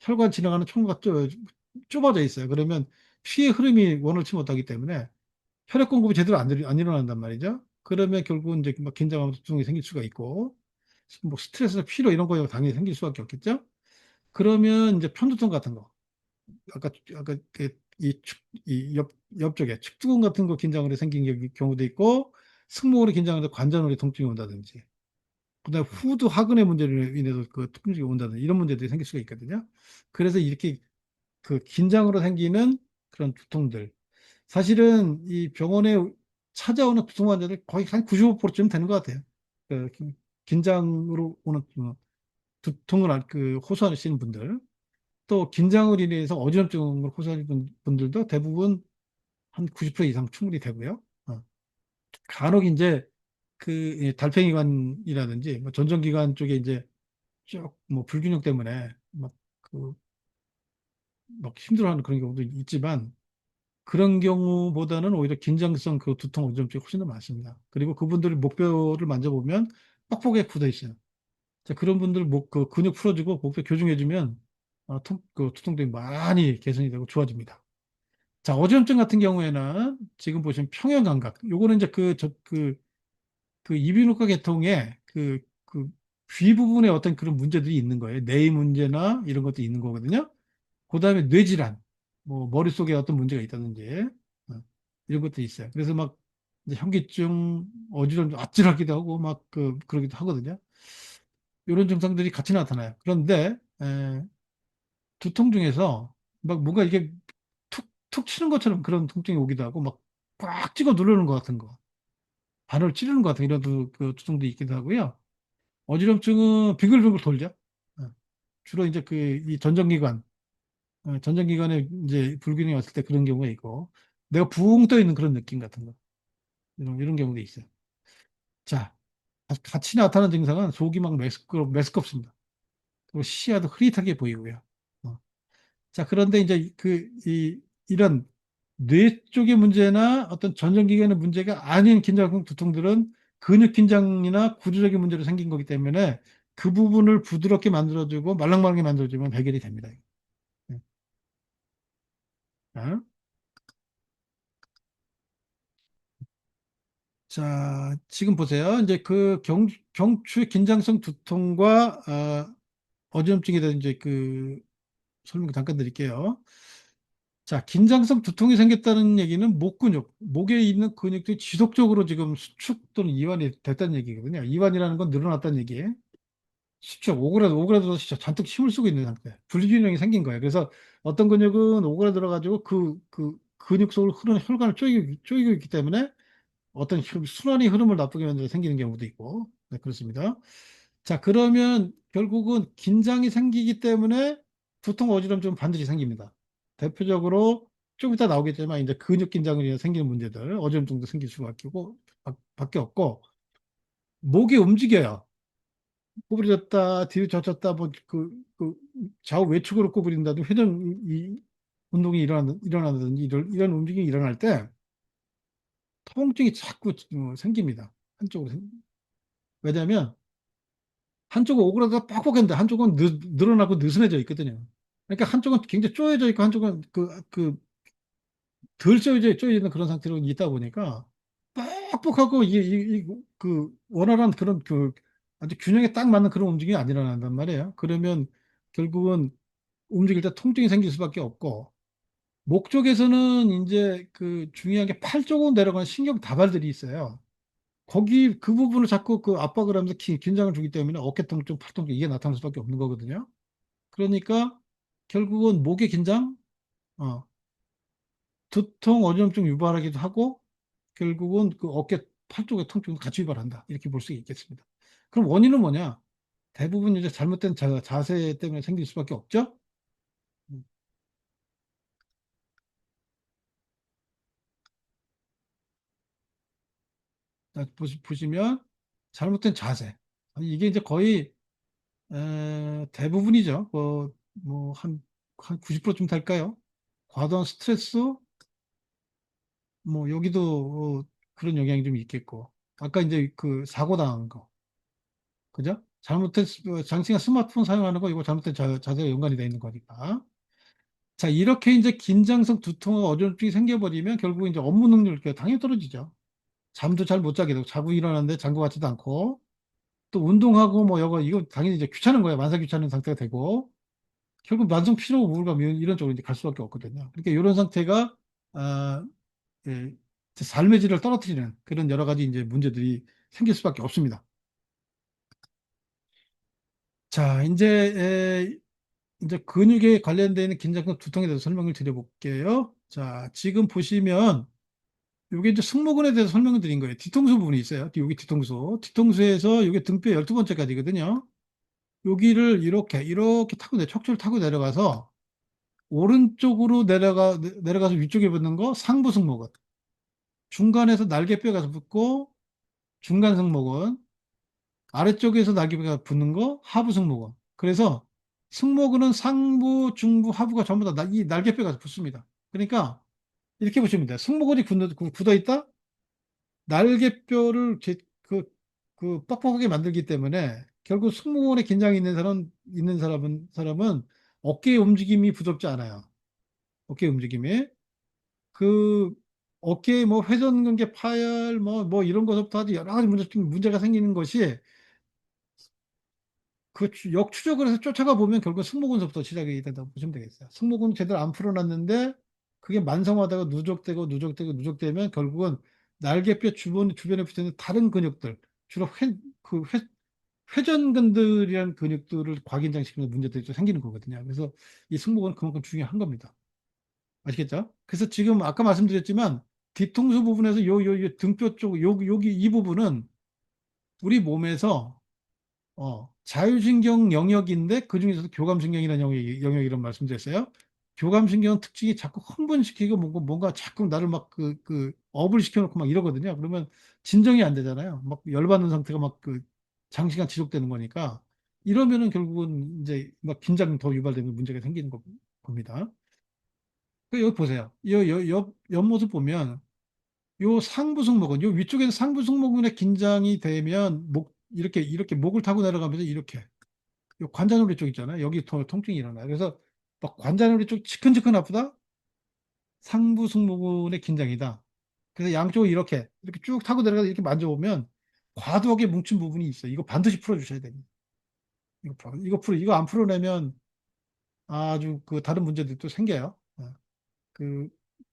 혈관 지나가는 통로가 좁아져 있어요. 그러면 피의 흐름이 원활치 못하기 때문에 혈액 공급이 제대로 안 일어난단 말이죠. 그러면 결국은 이제 막 긴장하면 두통이 생길 수가 있고, 뭐 스트레스, 피로 이런 거 당연히 생길 수밖에 없겠죠. 그러면 이제 편두통 같은 거, 아까 옆쪽에 측두근 같은 거 긴장으로 생긴 경우도 있고, 승모근이 긴장해서 관절염 통증이 온다든지, 그다음에 후두 하근의 문제로 인해서 그 통증이 온다든지 이런 문제들이 생길 수가 있거든요. 그래서 이렇게 그 긴장으로 생기는 그런 두통들, 사실은 이 병원에 찾아오는 두통 환자들 거의 한 95%쯤 되는 것 같아요. 그 긴장으로 오는 두통을 호소하시는 분들, 또 긴장을 인해서 어지럼증을 호소하는 분들도 대부분 한 90% 이상 충분히 되고요. 간혹 이제 달팽이관이라든지 뭐 전정기관 쪽에 이제 쭉 뭐 불균형 때문에 막 힘들어하는 그런 경우도 있지만, 그런 경우보다는 오히려 긴장성 그 두통 어지럼증이 훨씬 더 많습니다. 그리고 그분들 목뼈를 만져보면 뻑뻑하게 굳어 있어요. 자, 그런 분들 근육 풀어주고 목뼈 교정해주면 그 두통들이 많이 개선이 되고 좋아집니다. 자, 어지럼증 같은 경우에는 지금 보시면 평형감각. 요거는 이제 그 이비인후과 계통에 귀 부분에 어떤 그런 문제들이 있는 거예요. 뇌 문제나 이런 것도 있는 거거든요. 그다음에 뇌질환, 뭐 머릿속에 어떤 문제가 있다든지 이런 것도 있어요. 그래서 막 이제 현기증, 어지러움, 아찔하기도 하고 막 그러기도 하거든요. 이런 증상들이 같이 나타나요. 그런데 두통 중에서 막 뭔가 이게 툭툭 치는 것처럼 그런 통증이 오기도 하고 막 꽉 찍어 누르는 것 같은 거, 바늘 찌르는 것 같은 이런 그 두통도 있기도 하고요. 어지럼증은 빙글빙글 돌죠. 어, 주로 이제 이 전정기관에 이제 불균형이 왔을 때 그런 경우가 있고, 내가 붕 떠 있는 그런 느낌 같은 거, 이런 경우도 있어요. 자, 같이 나타나는 증상은 속이 막 메스껍습니다. 그리고 시야도 흐릿하게 보이고요. 어. 자, 그런데 이제 이런 뇌 쪽의 문제나 어떤 전정기관의 문제가 아닌 긴장 두통들은 근육 긴장이나 구조적인 문제로 생긴 거기 때문에 그 부분을 부드럽게 만들어주고 말랑말랑하게 만들어주면 해결이 됩니다. 네. 자, 자, 지금 보세요. 이제 경추 긴장성 두통과 어지럼증에 대한 이제 설명 잠깐 드릴게요. 자, 긴장성 두통이 생겼다는 얘기는 목 근육, 목에 있는 근육들이 지속적으로 지금 수축 또는 이완이 됐다는 얘기거든요. 이완이라는 건 늘어났다는 얘기예요. 수축, 오그라들어서 진짜 잔뜩 힘을 쓰고 있는 상태. 불균형이 생긴 거예요. 그래서 어떤 근육은 오그라들어가지고 그 근육 속으로 흐르는 혈관을 쪼이고 있기 때문에 어떤 순환의 흐름을 나쁘게 만들어 생기는 경우도 있고, 네, 그렇습니다. 자, 그러면 결국은 긴장이 생기기 때문에 두통, 어지럼증은 반드시 생깁니다. 대표적으로 좀 이따 나오겠지만 이제 근육 긴장으로 인해 생기는 문제들, 어지럼증도 생길 수밖에 없고, 밖에 없고, 목이 움직여요. 구부러졌다, 뒤로 젖혔다, 좌우 외축으로 구부린다든지 운동이 일어나든지 이런 움직임이 일어날 때 통증이 자꾸 생깁니다. 한쪽으로. 왜냐하면 한쪽은 오그라들어 뻑뻑한데 한쪽은 늘어나고 느슨해져 있거든요. 그러니까 한쪽은 굉장히 쪼여져 있고 한쪽은 덜 쪼여져 있는 그런 상태로 있다 보니까 뻑뻑하고 원활한 그런 아주 균형에 딱 맞는 그런 움직임이 안 일어난단 말이에요. 그러면 결국은 움직일 때 통증이 생길 수밖에 없고, 목 쪽에서는 이제 중요한 게 팔 쪽으로 내려가는 신경 다발들이 있어요. 거기 그 부분을 자꾸 압박을 하면서 긴장을 주기 때문에 어깨 통증, 팔 통증 이게 나타날 수밖에 없는 거거든요. 그러니까 결국은 목의 긴장, 어, 두통, 어지럼증 유발하기도 하고 결국은 그 어깨, 팔 쪽의 통증도 같이 유발한다. 이렇게 볼 수 있겠습니다. 그럼 원인은 뭐냐? 대부분 이제 잘못된 자세 때문에 생길 수밖에 없죠. 음, 자, 보시면 잘못된 자세. 아니, 이게 이제 거의 대부분이죠. 한 90%쯤 될까요? 과도한 스트레스, 뭐 여기도 그런 영향이 좀 있겠고, 아까 이제 사고 당한 거, 그죠? 장시간 스마트폰 사용하는 거 이거 잘못된 자세가 연관이 돼 있는 거니까. 자, 이렇게 이제 긴장성 두통과 어지럼증이 생겨버리면 결국 이제 업무 능력이 당연히 떨어지죠. 잠도 잘 못 자게 되고, 자고 일어났는데 잔 것 같지도 않고, 또 운동하고 뭐 이거 당연히 이제 귀찮은 거예요. 만사 귀찮은 상태가 되고, 결국 만성 피로, 우울감 이런 쪽으로 이제 갈 수밖에 없거든요. 그러니까 이런 상태가, 아, 예, 삶의 질을 떨어뜨리는 그런 여러 가지 이제 문제들이 생길 수밖에 없습니다. 자, 이제 근육에 관련되어 있는 긴장성 두통에 대해서 설명을 드려볼게요. 자, 지금 보시면 이게 이제 승모근에 대해서 설명을 드린 거예요. 뒤통수 부분이 있어요. 여기 뒤통수. 뒤통수에서 이게 등뼈 12번째까지거든요. 여기를 이렇게 타고 척추를 타고 내려가서 오른쪽으로 내려가서 위쪽에 붙는 거 상부 승모근. 중간에서 날개뼈 가서 붙고 중간 승모근. 아래쪽에서 날개뼈가 붙는 거 하부 승모근. 그래서 승모근은 상부, 중부, 하부가 전부 다 이 날개뼈가 붙습니다. 그러니까 이렇게 보시면 돼요. 승모근이 굳어 있다? 날개뼈를 뻑뻑하게 만들기 때문에 결국 승모근에 긴장이 있는 사람은 어깨의 움직임이 부럽지 않아요. 어깨 움직임이. 그 어깨에 뭐 회전근개 파열 뭐 이런 것부터 아주 여러 가지 문제가 생기는 것이 역추적을 해서 쫓아가 보면 결국 승모근서부터 시작이 된다고 보시면 되겠어요. 승모근 제대로 안 풀어놨는데 그게 만성화되고 누적되면 결국은 날개뼈 주변에 붙어 있는 다른 근육들, 주로 회전근들이라는 근육들을 과긴장시키는 문제들이 좀 생기는 거거든요. 그래서 이 승모근은 그만큼 중요한 겁니다. 아시겠죠? 그래서 지금 아까 말씀드렸지만 뒤통수 부분에서 요 등뼈 쪽, 여기 이 부분은 우리 몸에서 자율신경 영역인데 그중에서도 교감신경이라는 영역이라는 말씀드렸어요. 교감신경 특징이 자꾸 흥분시키고 뭔가 자꾸 나를 막 업을 시켜놓고 막 이러거든요. 그러면 진정이 안 되잖아요. 막 열받는 상태가 막 장시간 지속되는 거니까 이러면은 결국은 이제 막 긴장 더 유발되는 문제가 생기는 겁니다. 여기 보세요. 옆모습 보면 요 상부 승모근, 요 위쪽에는 상부 승모근에 긴장이 되면 이렇게 목을 타고 내려가면서 이렇게 요 관자놀이 쪽 있잖아요. 여기 더 통증이 일어나요. 그래서 막 관자놀이 쪽 지끈지끈 아프다? 상부 승모근의 긴장이다. 그래서 양쪽을 이렇게 쭉 타고 내려가서 이렇게 만져보면 과도하게 뭉친 부분이 있어요. 이거 반드시 풀어주셔야 됩니다. 이거 안 풀어내면 아주 다른 문제들이 또 생겨요. 그,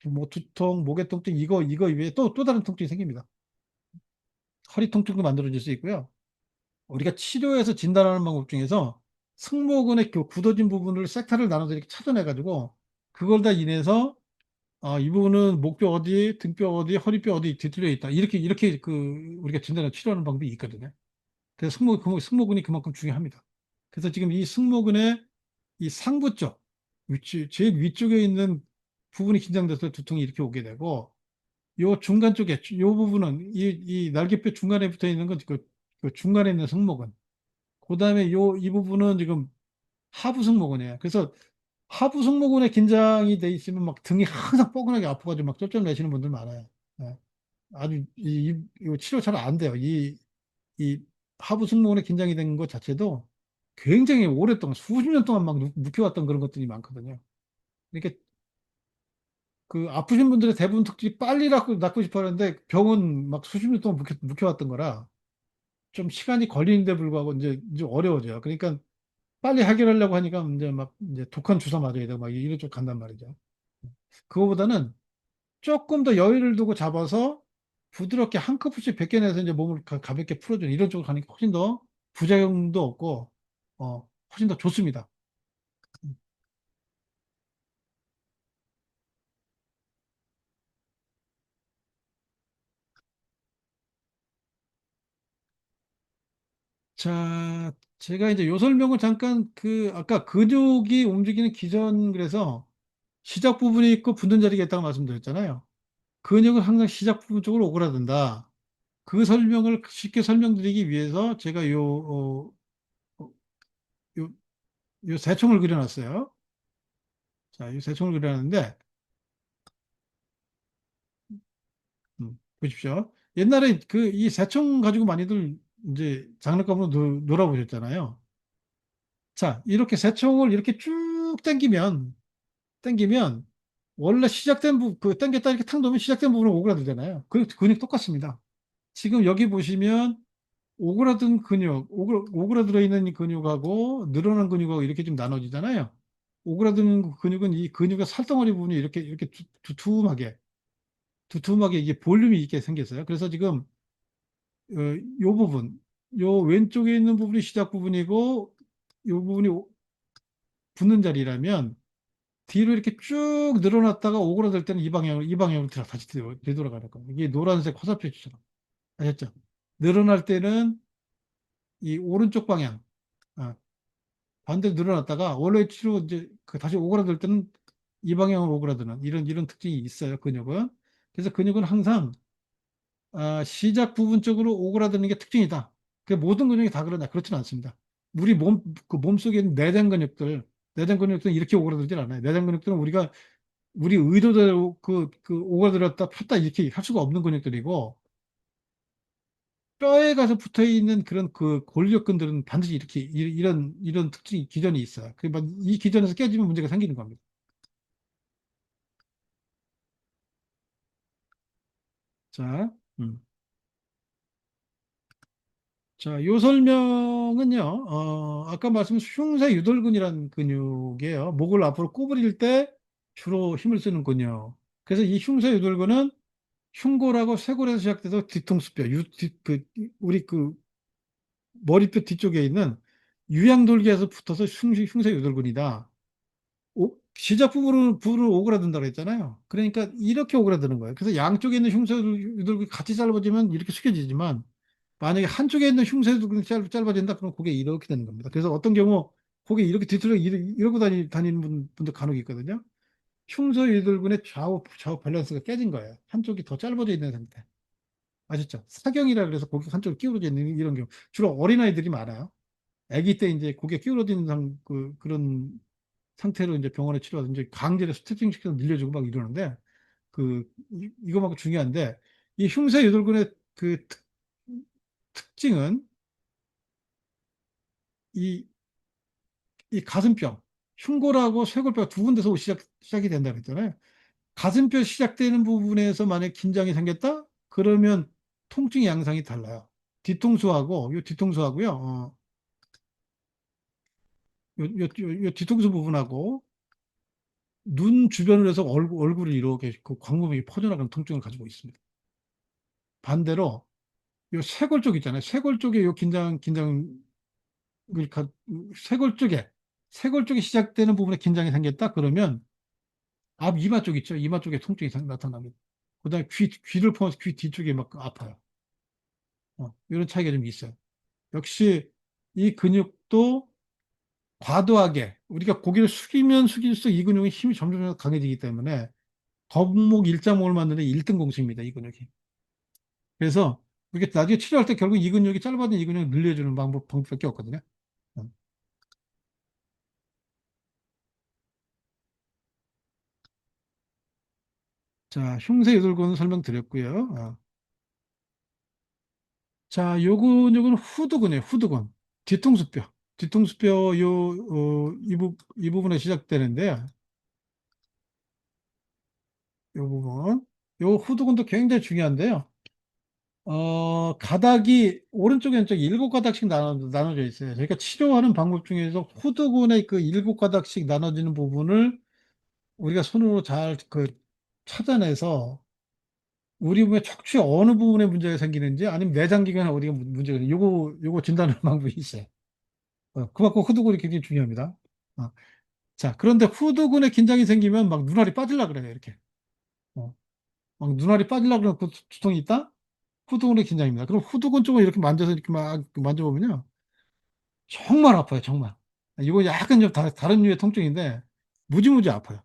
뭐 두통, 목의 통증, 이거 외에 또 다른 통증이 생깁니다. 허리 통증도 만들어질 수 있고요. 우리가 치료해서 진단하는 방법 중에서 승모근의 그 굳어진 부분을 섹터를 나눠서 이렇게 찾아내가지고 그걸 다 인해서 이 부분은 목뼈 어디, 등뼈 어디, 허리뼈 어디 뒤틀려 있다. 이렇게 우리가 진단을 치료하는 방법이 있거든요. 그래서 승모근이 그만큼 중요합니다. 그래서 지금 이 승모근의 이 상부 쪽, 제일 위쪽에 있는 부분이 긴장돼서 두통이 이렇게 오게 되고 요 중간 쪽에 요 부분은 이 날개뼈 중간에 붙어 있는 건 그 중간에 있는 승모근. 그다음에 이 부분은 지금 하부 승모근이에요. 그래서 하부 승모근에 긴장이 돼 있으면 막 등이 항상 뻐근하게 아파가지고 막 쩔쩔 매시는 분들 많아요. 예. 아주 이 치료 잘 안 돼요. 이 하부 승모근에 긴장이 된 것 자체도 굉장히 오랫동안 수십 년 동안 막 묵혀왔던 그런 것들이 많거든요. 그러니까 아프신 분들의 대부분 특징이 빨리 낫고 싶어 하는데 병은 막 수십 년 동안 묵혀왔던 거라 좀 시간이 걸리는데 불구하고 이제 어려워져요. 그러니까 빨리 해결하려고 하니까 이제 독한 주사 맞아야 되고 막 이런 쪽 간단 말이죠. 그거보다는 조금 더 여유를 두고 잡아서 부드럽게 한꺼풀씩 벗겨내서 이제 몸을 가볍게 풀어주는 이런 쪽으로 가는 게 훨씬 더 부작용도 없고 훨씬 더 좋습니다. 자, 제가 이제 요 설명을 잠깐 아까 근육이 움직이는 기전 그래서 시작 부분이 있고 붙는 자리가 있다고 말씀드렸잖아요. 근육은 항상 시작 부분 쪽으로 오그라든다. 그 설명을 쉽게 설명드리기 위해서 제가 어, 요, 요 새총을 그려놨어요. 자, 이 새총을 그려놨는데, 보십시오. 옛날에 이 새총 가지고 많이들 이제 장난감으로 놀아보셨잖아요. 자, 이렇게 새총을 이렇게 쭉 당기면 당기면 원래 시작된 그 당겼다 이렇게 탁 놓으면 시작된 부분은 오그라들잖아요. 그 근육 똑같습니다. 지금 여기 보시면 오그라든 근육, 오그라들어 있는 이 근육하고 늘어난 근육하고 이렇게 좀 나눠지잖아요. 오그라드는 근육은 이 근육의 살덩어리 부분이 이렇게 두툼하게 이게 볼륨이 있게 생겼어요. 그래서 지금 요 부분, 요 왼쪽에 있는 부분이 시작 부분이고 요 부분이 붙는 자리라면 뒤로 이렇게 쭉 늘어났다가 오그라들 때는 이 방향으로 다시 되돌아가는 거예요. 이게 노란색 화살표처럼. 아셨죠? 늘어날 때는 이 오른쪽 방향, 아, 반대로 늘어났다가 원래 위치로 이제 다시 오그라들 때는 이 방향으로 오그라드는 이런 특징이 있어요. 근육은. 그래서 근육은 항상 시작 부분 쪽으로 오그라드는 게 특징이다. 그 모든 근육이 다 그러냐? 그렇지는 않습니다. 우리 몸속에 있는 내장 근육들은 이렇게 오그라들질 않아요. 내장 근육들은 우리 의도대로 그 오그라들었다 폈다 이렇게 할 수가 없는 근육들이고, 뼈에 가서 붙어 있는 그런 그 골격근들은 반드시 이렇게 이런 특징이 기전이 있어요. 이 기전에서 깨지면 문제가 생기는 겁니다. 자, 음. 자, 요 설명은요, 아까 말씀하신 흉쇄 유돌근이라는 근육이에요. 목을 앞으로 구부릴 때 주로 힘을 쓰는 근육. 그래서 이 흉쇄 유돌근은 흉골하고 쇄골에서 시작돼서 뒤통수뼈, 우리 그 머리뼈 뒤쪽에 있는 유양돌기에서 붙어서 흉쇄 유돌근이다. 시작 부분을 오그라든다고 했잖아요. 그러니까 이렇게 오그라드는 거예요. 그래서 양쪽에 있는 흉쇄 유돌근이 같이 짧아지면 이렇게 숙여지지만 만약에 한쪽에 있는 흉쇄도 짧아진다, 그럼 그게 이렇게 되는 겁니다. 그래서 어떤 경우 그게 이렇게 뒤틀어 이러고 다니는 분들 간혹 있거든요. 흉쇄유돌근의 좌우 밸런스가 깨진 거예요. 한쪽이 더 짧아져 있는 상태. 아셨죠? 사경이라 그래서 고개 한쪽으로 기울어져 있는 이런 경우. 주로 어린아이들이 많아요. 아기 때 이제 고개 기울어져 있는 그런 상태로 이제 병원에 치료하서 이제 강제로 스트레칭 시켜서 늘려주고 막 이러는데 이거만큼 중요한데 이 흉쇄유돌근의 특징은 이 이 가슴뼈, 흉골하고 쇄골뼈 두 군데서 시작이 된다고 했잖아요. 가슴뼈 시작되는 부분에서 만약 긴장이 생겼다? 그러면 통증 양상이 달라요. 뒤통수하고요. 요 뒤통수 부분하고 눈 주변으로 해서 얼굴을 이렇게 그 광범위하게 퍼져나가는 통증을 가지고 있습니다. 반대로 요 쇄골 쪽 있잖아요. 쇄골 쪽에 요 긴장을 가- 쇄골 쪽에 시작되는 부분에 긴장이 생겼다? 그러면 앞 이마 쪽 있죠. 이마 쪽에 통증이 나타납니다. 그다음에 귀를 포함해서 귀 뒤쪽이 막 아파요. 이런 차이가 좀 있어요. 역시 이 근육도 과도하게 우리가 고개를 숙이면 숙일수록 이 근육의 힘이 점점 강해지기 때문에 거북목 일자목을 만드는 1등 공식입니다. 이 근육이. 그래서 이게 나중에 치료할 때 결국 이 근육이 짧아진 이 근육을 늘려주는 방법밖에 없거든요. 어. 자, 흉쇄유돌근 설명드렸고요. 자, 요 근육은 후두근이에요. 후두근. 뒤통수뼈. 뒤통수뼈 이 부분에 시작되는데요. 요 부분. 요 후두근도 굉장히 중요한데요. 가닥이 오른쪽 왼쪽 7가닥씩 나눠져 있어요. 저희가 치료하는 방법 중에서 후두근의 그 7가닥씩 나눠지는 부분을 우리가 손으로 잘 찾아내서 우리 몸의 척추의 어느 부분에 문제가 생기는지 아니면 내장기관에 어디가 문제가 있는지 요거 진단하는 방법이 있어요. 그만큼 후두근이 굉장히 중요합니다. 어, 자, 그런데 후두근에 긴장이 생기면 막 눈알이 빠질라 그래요, 이렇게. 어, 막 눈알이 빠질라 그러는 그 두통이 있다? 후두근의 긴장입니다. 그럼 후두근 쪽을 이렇게 만져서 이렇게 막 만져보면요. 정말 아파요, 정말. 이거 약간 좀 다른 류의 통증인데, 무지무지 아파요.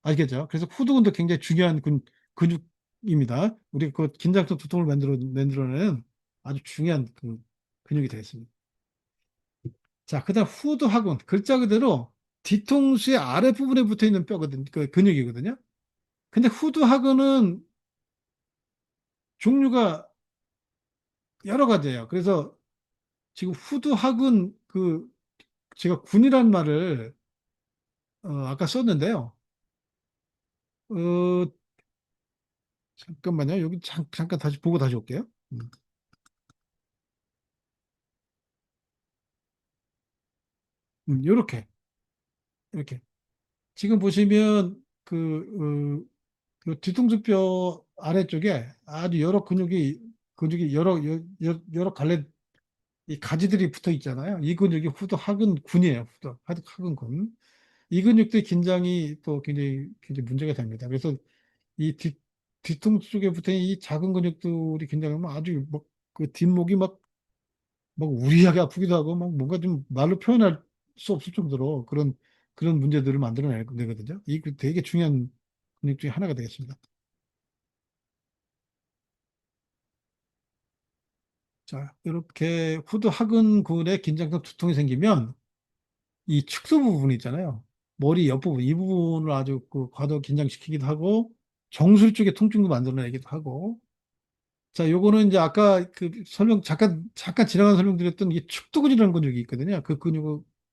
알겠죠? 그래서 후두근도 굉장히 중요한 근육입니다. 우리 그 긴장성 두통을 만들어내는 아주 중요한 근육이 되겠습니다. 자, 그다음 후두하근. 글자 그대로 뒤통수의 아랫부분에 붙어 있는 근육이거든요. 근데 후두하근은 종류가 여러 가지예요. 그래서 지금 후두하근 제가 군이란 말을 아까 썼는데요. 어, 잠깐만요. 여기 잠깐 다시 보고 다시 올게요. 요렇게, 이렇게. 지금 보시면 요 뒤통수뼈 아래쪽에 아주 여러 근육이 여러 갈래 이 가지들이 붙어 있잖아요. 이 근육이 후두하근군이에요. 후두하근군. 이 근육들이 긴장이 또 굉장히 문제가 됩니다. 그래서 이 뒤통수 쪽에 붙어 있는 이 작은 근육들이 긴장하면 아주 막 그 뒷목이 막 우리하게 아프기도 하고 막 뭔가 좀 말로 표현할 수 없을 정도로 그런 문제들을 만들어내거든요. 되게 중요한 근육 중에 하나가 되겠습니다. 자, 이렇게 후두하근군에 긴장성 두통이 생기면 이 축소 부분 있잖아요. 머리 옆부분, 이 부분을 아주 그 과도 긴장시키기도 하고, 정수리 쪽에 통증도 만들어내기도 하고. 자, 요거는 이제 아까 그 잠깐 지나간 설명드렸던 이 축두근이라는 근육이 있거든요.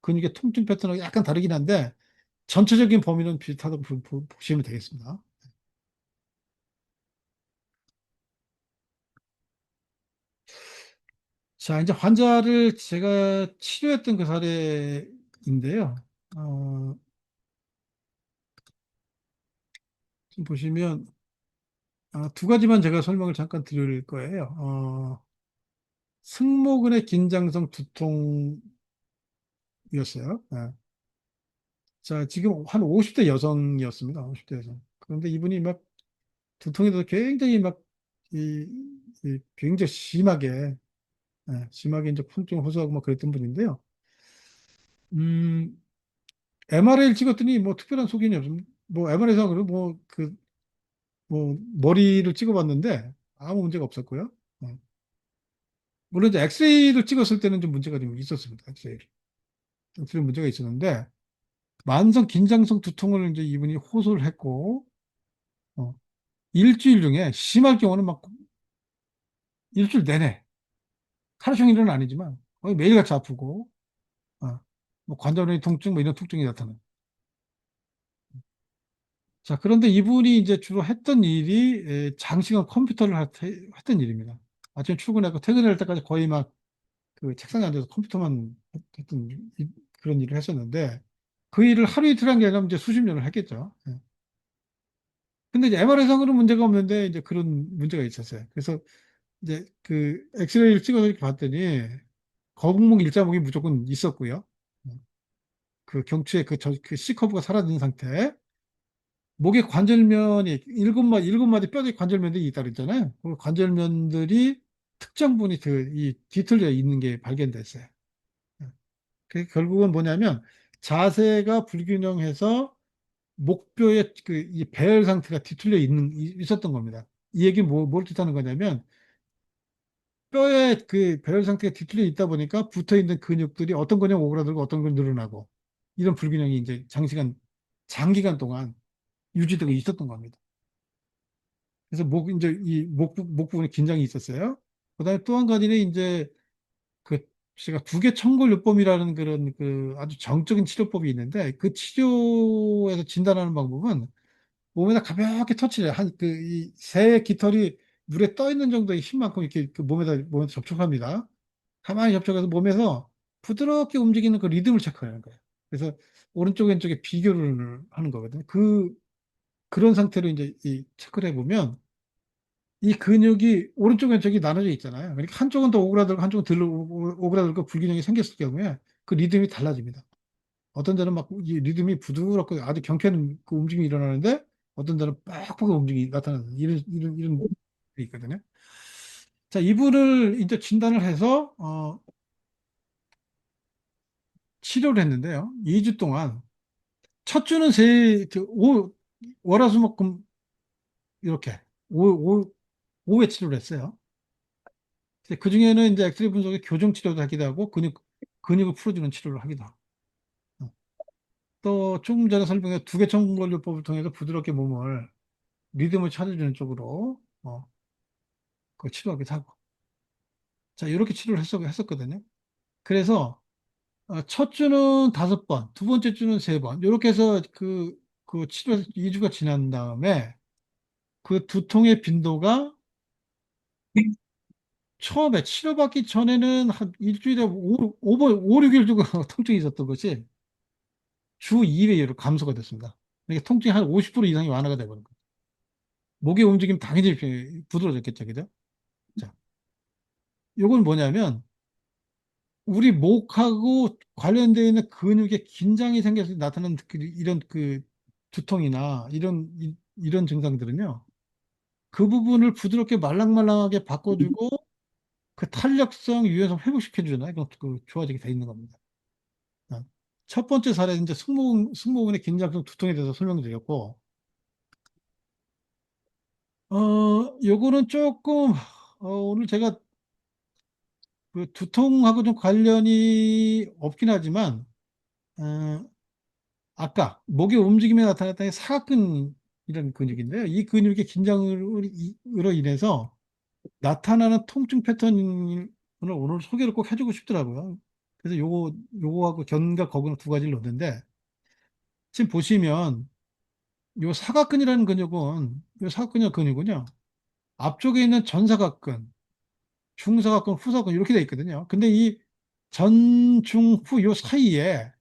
근육의 통증 패턴하고 약간 다르긴 한데, 전체적인 범위는 비슷하다고 보시면 되겠습니다. 자, 이제 환자를 제가 치료했던 그 사례인데요. 어, 지금 보시면, 두 가지만 제가 설명을 잠깐 드릴 거예요. 승모근의 긴장성 두통이었어요. 예. 자, 지금 한 50대 여성이었습니다. 50대 여성. 그런데 이분이 막 두통에 대해서 굉장히 이, 굉장히 심하게 이제 통증을 호소하고 막 그랬던 분인데요. 음, MRI를 찍었더니 뭐 특별한 소견이 없습니다. 뭐 MRI상으로 뭐 머리를 찍어봤는데 아무 문제가 없었고요. 어. 물론 이제 엑스레이를 찍었을 때는 좀 문제가 좀 있었습니다. 엑스레이 문제가 있었는데 만성 긴장성 두통을 이제 이분이 호소를 했고, 어, 일주일 중에 심할 경우는 막 일주일 내내, 하루 종일은 아니지만 거의 매일같이 아프고, 어, 뭐 관절의 통증, 뭐 이런 통증이 나타나요. 자, 그런데 이분이 이제 주로 했던 일이 장시간 했던 일입니다. 아침에 출근하고 퇴근할 때까지 거의 막 그 책상에 앉아서 컴퓨터만 했던 그런 일을 했었는데 그 일을 하루 이틀 한 게 아니라 이제 수십 년을 했겠죠. 예. 근데 이제 MRI상으로는 문제가 없는데 이제 그런 문제가 있었어요. 그래서 이제 그 엑스레이를 찍어서 이렇게 봤더니 거북목 일자목이 무조건 있었고요. 그 경추에 그 C커브가 사라진 상태. 목의 관절면이 일곱 마디 뼈의 관절면들이 있다 그랬잖아요. 그 관절면들이 특정 부분이 이 뒤틀려 있는 게 발견됐어요. 그 결국은 뭐냐면 자세가 불균형해서 목뼈의 이 배열 상태가 있었던 겁니다. 이 얘기 뭘 뜻하는 거냐면 뼈의 그 배열 상태가 뒤틀려 있다 보니까 붙어 있는 근육들이 어떤 근육 오그라들고 어떤 근육 늘어나고 이런 불균형이 이제 장기간 동안 유지되고 있었던 겁니다. 그래서 이제 목 부분에 긴장이 있었어요. 그다음에 또 한 가지는 이제 그 제가 두개청골요법이라는 그런 그 아주 정적인 치료법이 있는데 그 치료에서 진단하는 방법은 몸에다 가볍게 터치를 해. 이새 깃털이 물에 떠 있는 정도의 힘만큼 이렇게 그 몸에다 접촉합니다. 가만히 접촉해서 몸에서 부드럽게 움직이는 그 리듬을 체크하는 거예요. 그래서 오른쪽 왼쪽에 비교를 하는 거거든요. 그런 상태로 이제 이 체크를 해보면 이 근육이 오른쪽 왼쪽이 나눠져 있잖아요. 그러니까 한쪽은 더 오그라들고 한쪽은 덜 오그라들고 불균형이 생겼을 경우에 그 리듬이 달라집니다. 어떤 데는 막 이 리듬이 부드럽고 아주 경쾌한 그 움직임이 일어나는데 어떤 데는 빡빡한 움직임이 나타나는 이런 게 있거든요. 자, 이분을 이제 진단을 해서 치료를 했는데요. 2주 동안 첫 주는 월화수목금 이렇게 오회 치료를 했어요. 그 중에는 이제 엑스레이 분석에 교정 치료도 하기도 하고 근육을 풀어주는 치료를 하기도 하고 또 조금 전에 설명한 두개천골요법을 통해서 부드럽게 몸을 리듬을 찾아주는 쪽으로 그 치료하기도 하고 자 이렇게 치료를 했었거든요. 그래서 첫 주는 5번, 두 번째 주는 3번 이렇게 해서 그 치료해서 2주가 지난 다음에 그 두통의 빈도가 처음에 치료받기 전에는 한 일주일에 6일 정도 통증이 있었던 것이 주 2회로 감소가 됐습니다. 이게 통증이 한 50% 이상이 완화가 되버린 거예요. 목의 움직임 당연히 이렇게 부드러워졌겠죠, 그죠? 자, 요건 뭐냐면 우리 목하고 관련되어 있는 근육에 긴장이 생겨서 나타나는 이런 그 두통이나 이런 증상들은요. 그 부분을 부드럽게 말랑말랑하게 바꿔주고 그 탄력성, 유연성 회복시켜주잖아요. 그 좋아지게 돼 있는 겁니다. 아, 첫 번째 사례는 이제 승모근의 긴장성 두통에 대해서 설명드렸고, 요거는 조금, 오늘 제가 그 두통하고 좀 관련이 없긴 하지만, 어, 아까 목의 움직임에 나타났던 사각근 이런 근육인데요. 이 근육의 긴장으로 인해서 나타나는 통증 패턴을 오늘 소개를 꼭 해주고 싶더라고요. 그래서 요거하고 견과 거구는 두 가지를 넣었는데, 지금 보시면 요 사각근이라는 근육은, 요 사각근의 근육은요, 앞쪽에 있는 전사각근, 중사각근, 후사각근 이렇게 돼 있거든요. 근데 이 전, 중, 후 요 사이에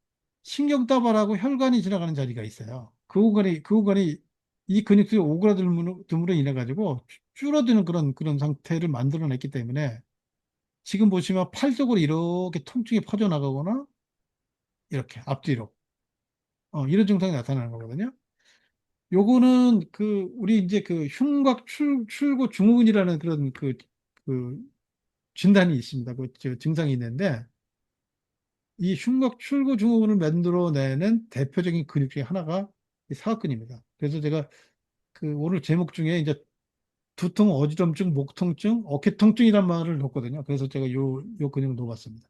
신경다발하고 혈관이 지나가는 자리가 있어요. 그 구간이 이 근육들이 오그라듦으로 인해 가지고 줄어드는 그런 상태를 만들어냈기 때문에 지금 보시면 팔 쪽으로 이렇게 통증이 퍼져나가거나 이렇게 앞뒤로 이런 증상이 나타나는 거거든요. 요거는 우리 이제 그 흉곽 출구 증후군이라는 그런 그 진단이 있습니다. 저 증상이 있는데 이 흉곽 출구 증후군을 만들어내는 대표적인 근육 중에 하나가 이 사각근입니다. 그래서 제가 그 오늘 제목 중에 이제 두통, 어지럼증, 목 통증, 어깨 통증이란 말을 넣었거든요. 그래서 제가 요 근육을 넣어봤습니다.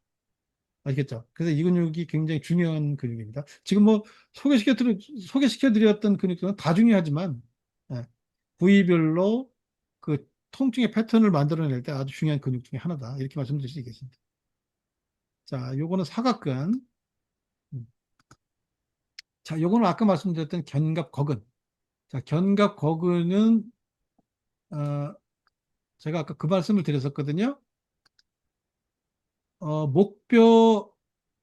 아시겠죠? 그래서 이 근육이 굉장히 중요한 근육입니다. 지금 뭐 소개시켜드렸던 근육들은 다 중요하지만, 예, 부위별로 그 통증의 패턴을 만들어낼 때 아주 중요한 근육 중에 하나다. 이렇게 말씀드릴 수 있겠습니다. 자, 요거는 사각근. 음. 자, 요거는 아까 말씀드렸던 견갑거근. 자, 견갑거근은, 어, 제가 아까 그 말씀을 드렸었거든요. 목뼈,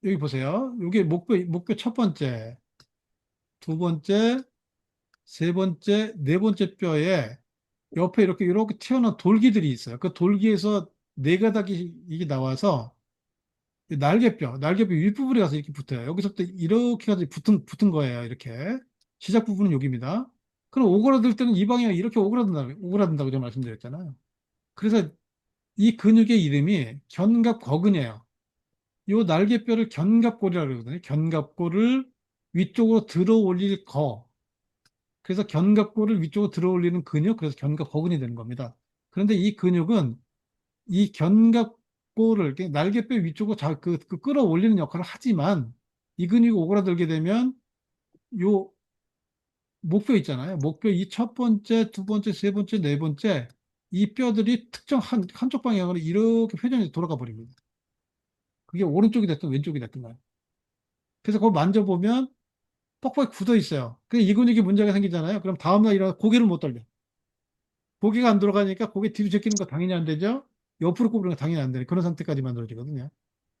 여기 보세요. 여기 목뼈 첫 번째, 두 번째, 세 번째, 네 번째 뼈에 옆에 이렇게 튀어나온 돌기들이 있어요. 그 돌기에서 네 가닥이 이게 나와서 날개뼈 윗부분에 가서 이렇게 붙어요. 여기서부터 이렇게 가서 붙은 거예요. 이렇게. 시작 부분은 여기입니다. 그럼 오그라들 때는 이 방향이 이렇게 오그라든다고 제가 말씀드렸잖아요. 그래서 이 근육의 이름이 견갑거근이에요. 요 날개뼈를 견갑골이라고 그러거든요. 견갑골을 위쪽으로 들어 올릴 거. 그래서 견갑골을 위쪽으로 들어 올리는 근육, 그래서 견갑거근이 되는 겁니다. 그런데 이 근육은 이 견갑골을 이렇게 날개뼈 위쪽으로 그 끌어올리는 역할을 하지만 이 근육이 오그라들게 되면 요 목뼈 있잖아요. 목뼈 이 첫 번째, 두 번째, 세 번째, 네 번째 이 뼈들이 특정 한쪽 방향으로 이렇게 회전해서 돌아가 버립니다. 그게 오른쪽이 됐든 왼쪽이 됐든 간에. 그래서 그걸 만져보면 뻑뻑히 굳어 있어요. 그래서 이 근육이 문제가 생기잖아요. 그럼 다음날 일어나 고개를 못 돌려. 고개가 안 돌아가니까 고개 뒤로 제끼는 거 당연히 안 되죠. 옆으로 굽는 거 당연히 안 되는 그런 상태까지 만들어지거든요.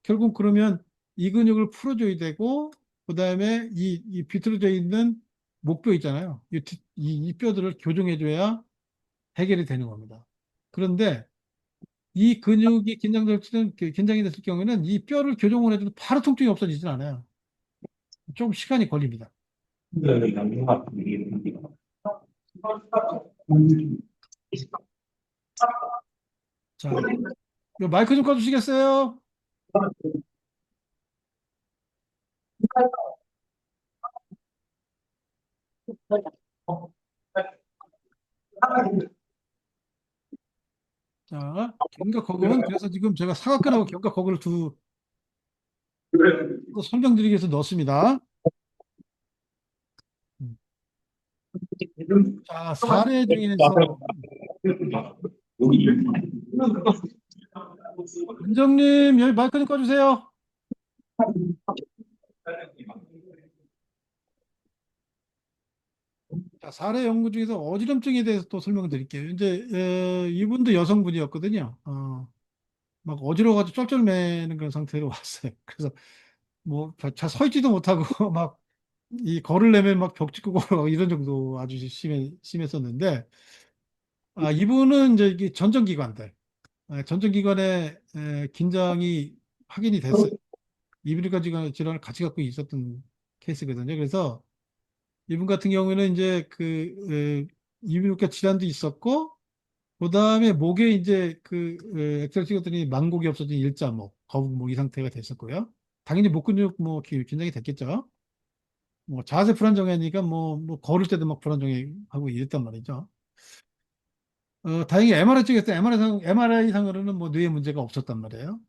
결국 그러면 이 근육을 풀어줘야 되고 그다음에 이 비틀어져 있는 목뼈 있잖아요. 이 뼈들을 교정해줘야 해결이 되는 겁니다. 그런데 이 근육이 긴장이 됐을 경우에는 이 뼈를 교정을 해줘도 바로 통증이 없어지진 않아요. 좀 시간이 걸립니다. 자, 요 마이크 좀 꺼주시겠어요? 자, 견갑거근. 그래서 지금 제가 사각근하고 견갑거근을 또 설명드리기 위해서 넣었습니다. 음. 자, 사례 중에서 원정님 여기 마이크 좀 꺼주세요. 자, 사례 연구 중에서 어지럼증에 대해서 또 설명드릴게요. 이제 이분도 여성분이었거든요. 막 어지러워가지고 쩔쩔매는 그런 상태로 왔어요. 그래서 뭐 잘 서 있지도 못하고 막 이 걸으려면 막 벽 짚고 걸어 이런 정도 아주 심했었는데, 이분은 이제 이게 전정기관들, 전정기관의 긴장이 확인이 됐어요. 이비인후과 질환을 같이 갖고 있었던 케이스거든요. 그래서 이분 같은 경우에는 이제 이비인후과 질환도 있었고, 그 다음에 목에 이제 엑스레이 찍었더니 만곡이 없어진 일자목, 거북목 이 상태가 됐었고요. 당연히 목 근육 뭐 긴장이 됐겠죠. 뭐 자세 불안정하니까 뭐 걸을 때도 막 불안정해 하고 이랬단 말이죠. 다행히 MRI 찍었을 때 MRI 상으로는 뭐 뇌에 문제가 없었단 말이에요.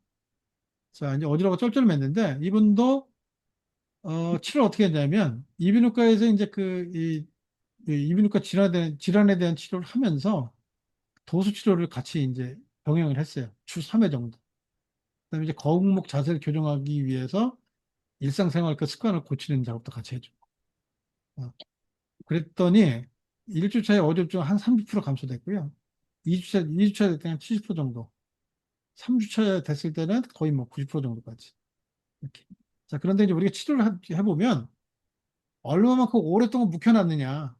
자, 이제 어지러워 쩔쩔맸는데 이분도 치료를 어떻게 했냐면 이비인후과에서 이제 이 이비인후과 질환에 대한 치료를 하면서 도수 치료를 같이 이제 병행을 했어요. 주 3회 정도. 그다음에 이제 거북목 자세를 교정하기 위해서 일상생활 그 습관을 고치는 작업도 같이 해줘. 어, 그랬더니 1주차에 어지럼증 한 30% 감소됐고요. 2주차 될 때는 70% 정도. 3주차 됐을 때는 거의 뭐 90% 정도까지. 이렇게. 자, 그런데 이제 우리가 치료를 해보면 얼마만큼 오랫동안 묵혀놨느냐,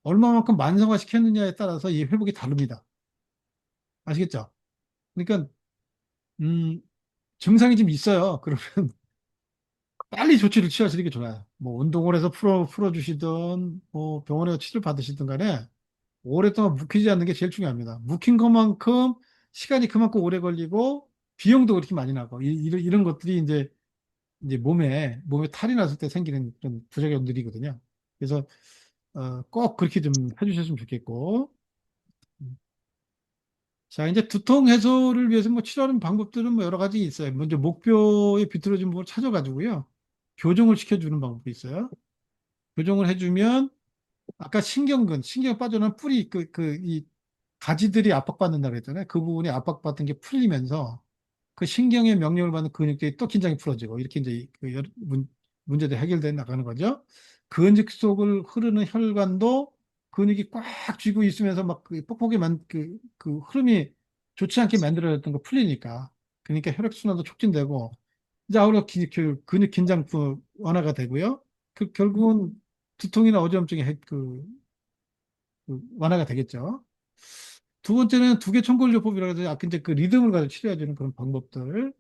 얼마만큼 만성화 시켰느냐에 따라서 이 회복이 다릅니다. 아시겠죠? 그러니까, 음, 증상이 좀 있어요. 그러면 빨리 조치를 취하시는 게 좋아요. 뭐 운동을 해서 풀어주시든 뭐 병원에 서 치료를 받으시든 간에 오랫동안 묵히지 않는 게 제일 중요합니다. 묵힌 것만큼 시간이 그만큼 오래 걸리고 비용도 그렇게 많이 나고 이런 것들이 이제 몸에 탈이 났을 때 생기는 그런 부작용들이거든요. 그래서 꼭 그렇게 좀 해주셨으면 좋겠고. 자, 이제 두통 해소를 위해서 뭐 치료하는 방법들은 뭐 여러 가지 있어요. 먼저 목표에 비틀어진 부분을 찾아가지고요. 교정을 시켜주는 방법이 있어요. 교정을 해주면 아까 신경 빠져나온 뿌리 이 가지들이 압박받는다 그랬잖아요. 그 부분이 압박받은 게 풀리면서 그 신경의 명령을 받는 근육들이 또 긴장이 풀어지고 이렇게 이제 문제도 해결돼 나가는 거죠. 근육 속을 흐르는 혈관도 근육이 꽉 쥐고 있으면서 막그 뻑뻑이 그 흐름이 좋지 않게 만들어졌던 거 풀리니까 그러니까 혈액순환도 촉진되고 이제 아무래도 근육 긴장 완화가 되고요. 결국은 두통이나 어지럼증이 완화가 되겠죠. 두 번째는 두개 청골요법이라고 해서 아까 이제 그 리듬을 가지고 치료해주는 그런 방법들.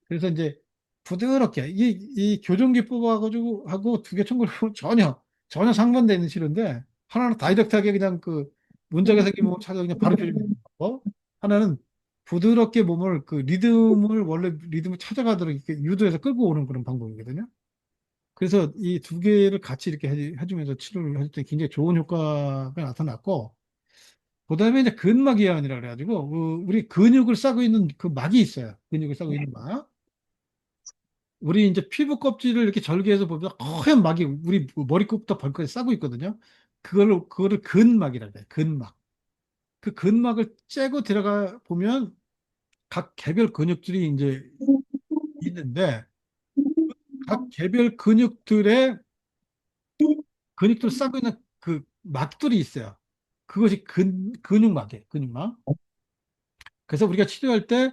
그래서 이제 부드럽게 이 교정기법하고 하고 두개 청골요법 전혀 상반되어 있는 치료인데 하나는 다이렉트하게 그냥 그 문제가 생기면 몸을 찾아 그냥 바로 교정해 주는 거. 하나는 부드럽게 몸을 원래 리듬을 찾아가도록 이렇게 유도해서 끌고 오는 그런 방법이거든요. 그래서 이 두 개를 같이 이렇게 해주면서 치료를 해줄 때 굉장히 좋은 효과가 나타났고, 그다음에 이제 근막이완이라 그래가지고 우리 근육을 싸고 있는 그 막이 있어요. 근육을 싸고 있는 막. 우리 이제 피부 껍질을 이렇게 절개해서 보면 허연 막이 우리 머리끝부터 발끝에 싸고 있거든요. 그거를 근막이라 그래요. 근막. 그 근막을 째고 들어가 보면 각 개별 근육들이 이제 있는데 각 개별 근육들 싸고 있는 그 막들이 있어요. 그것이 근육막이에요. 근육막. 그래서 우리가 치료할 때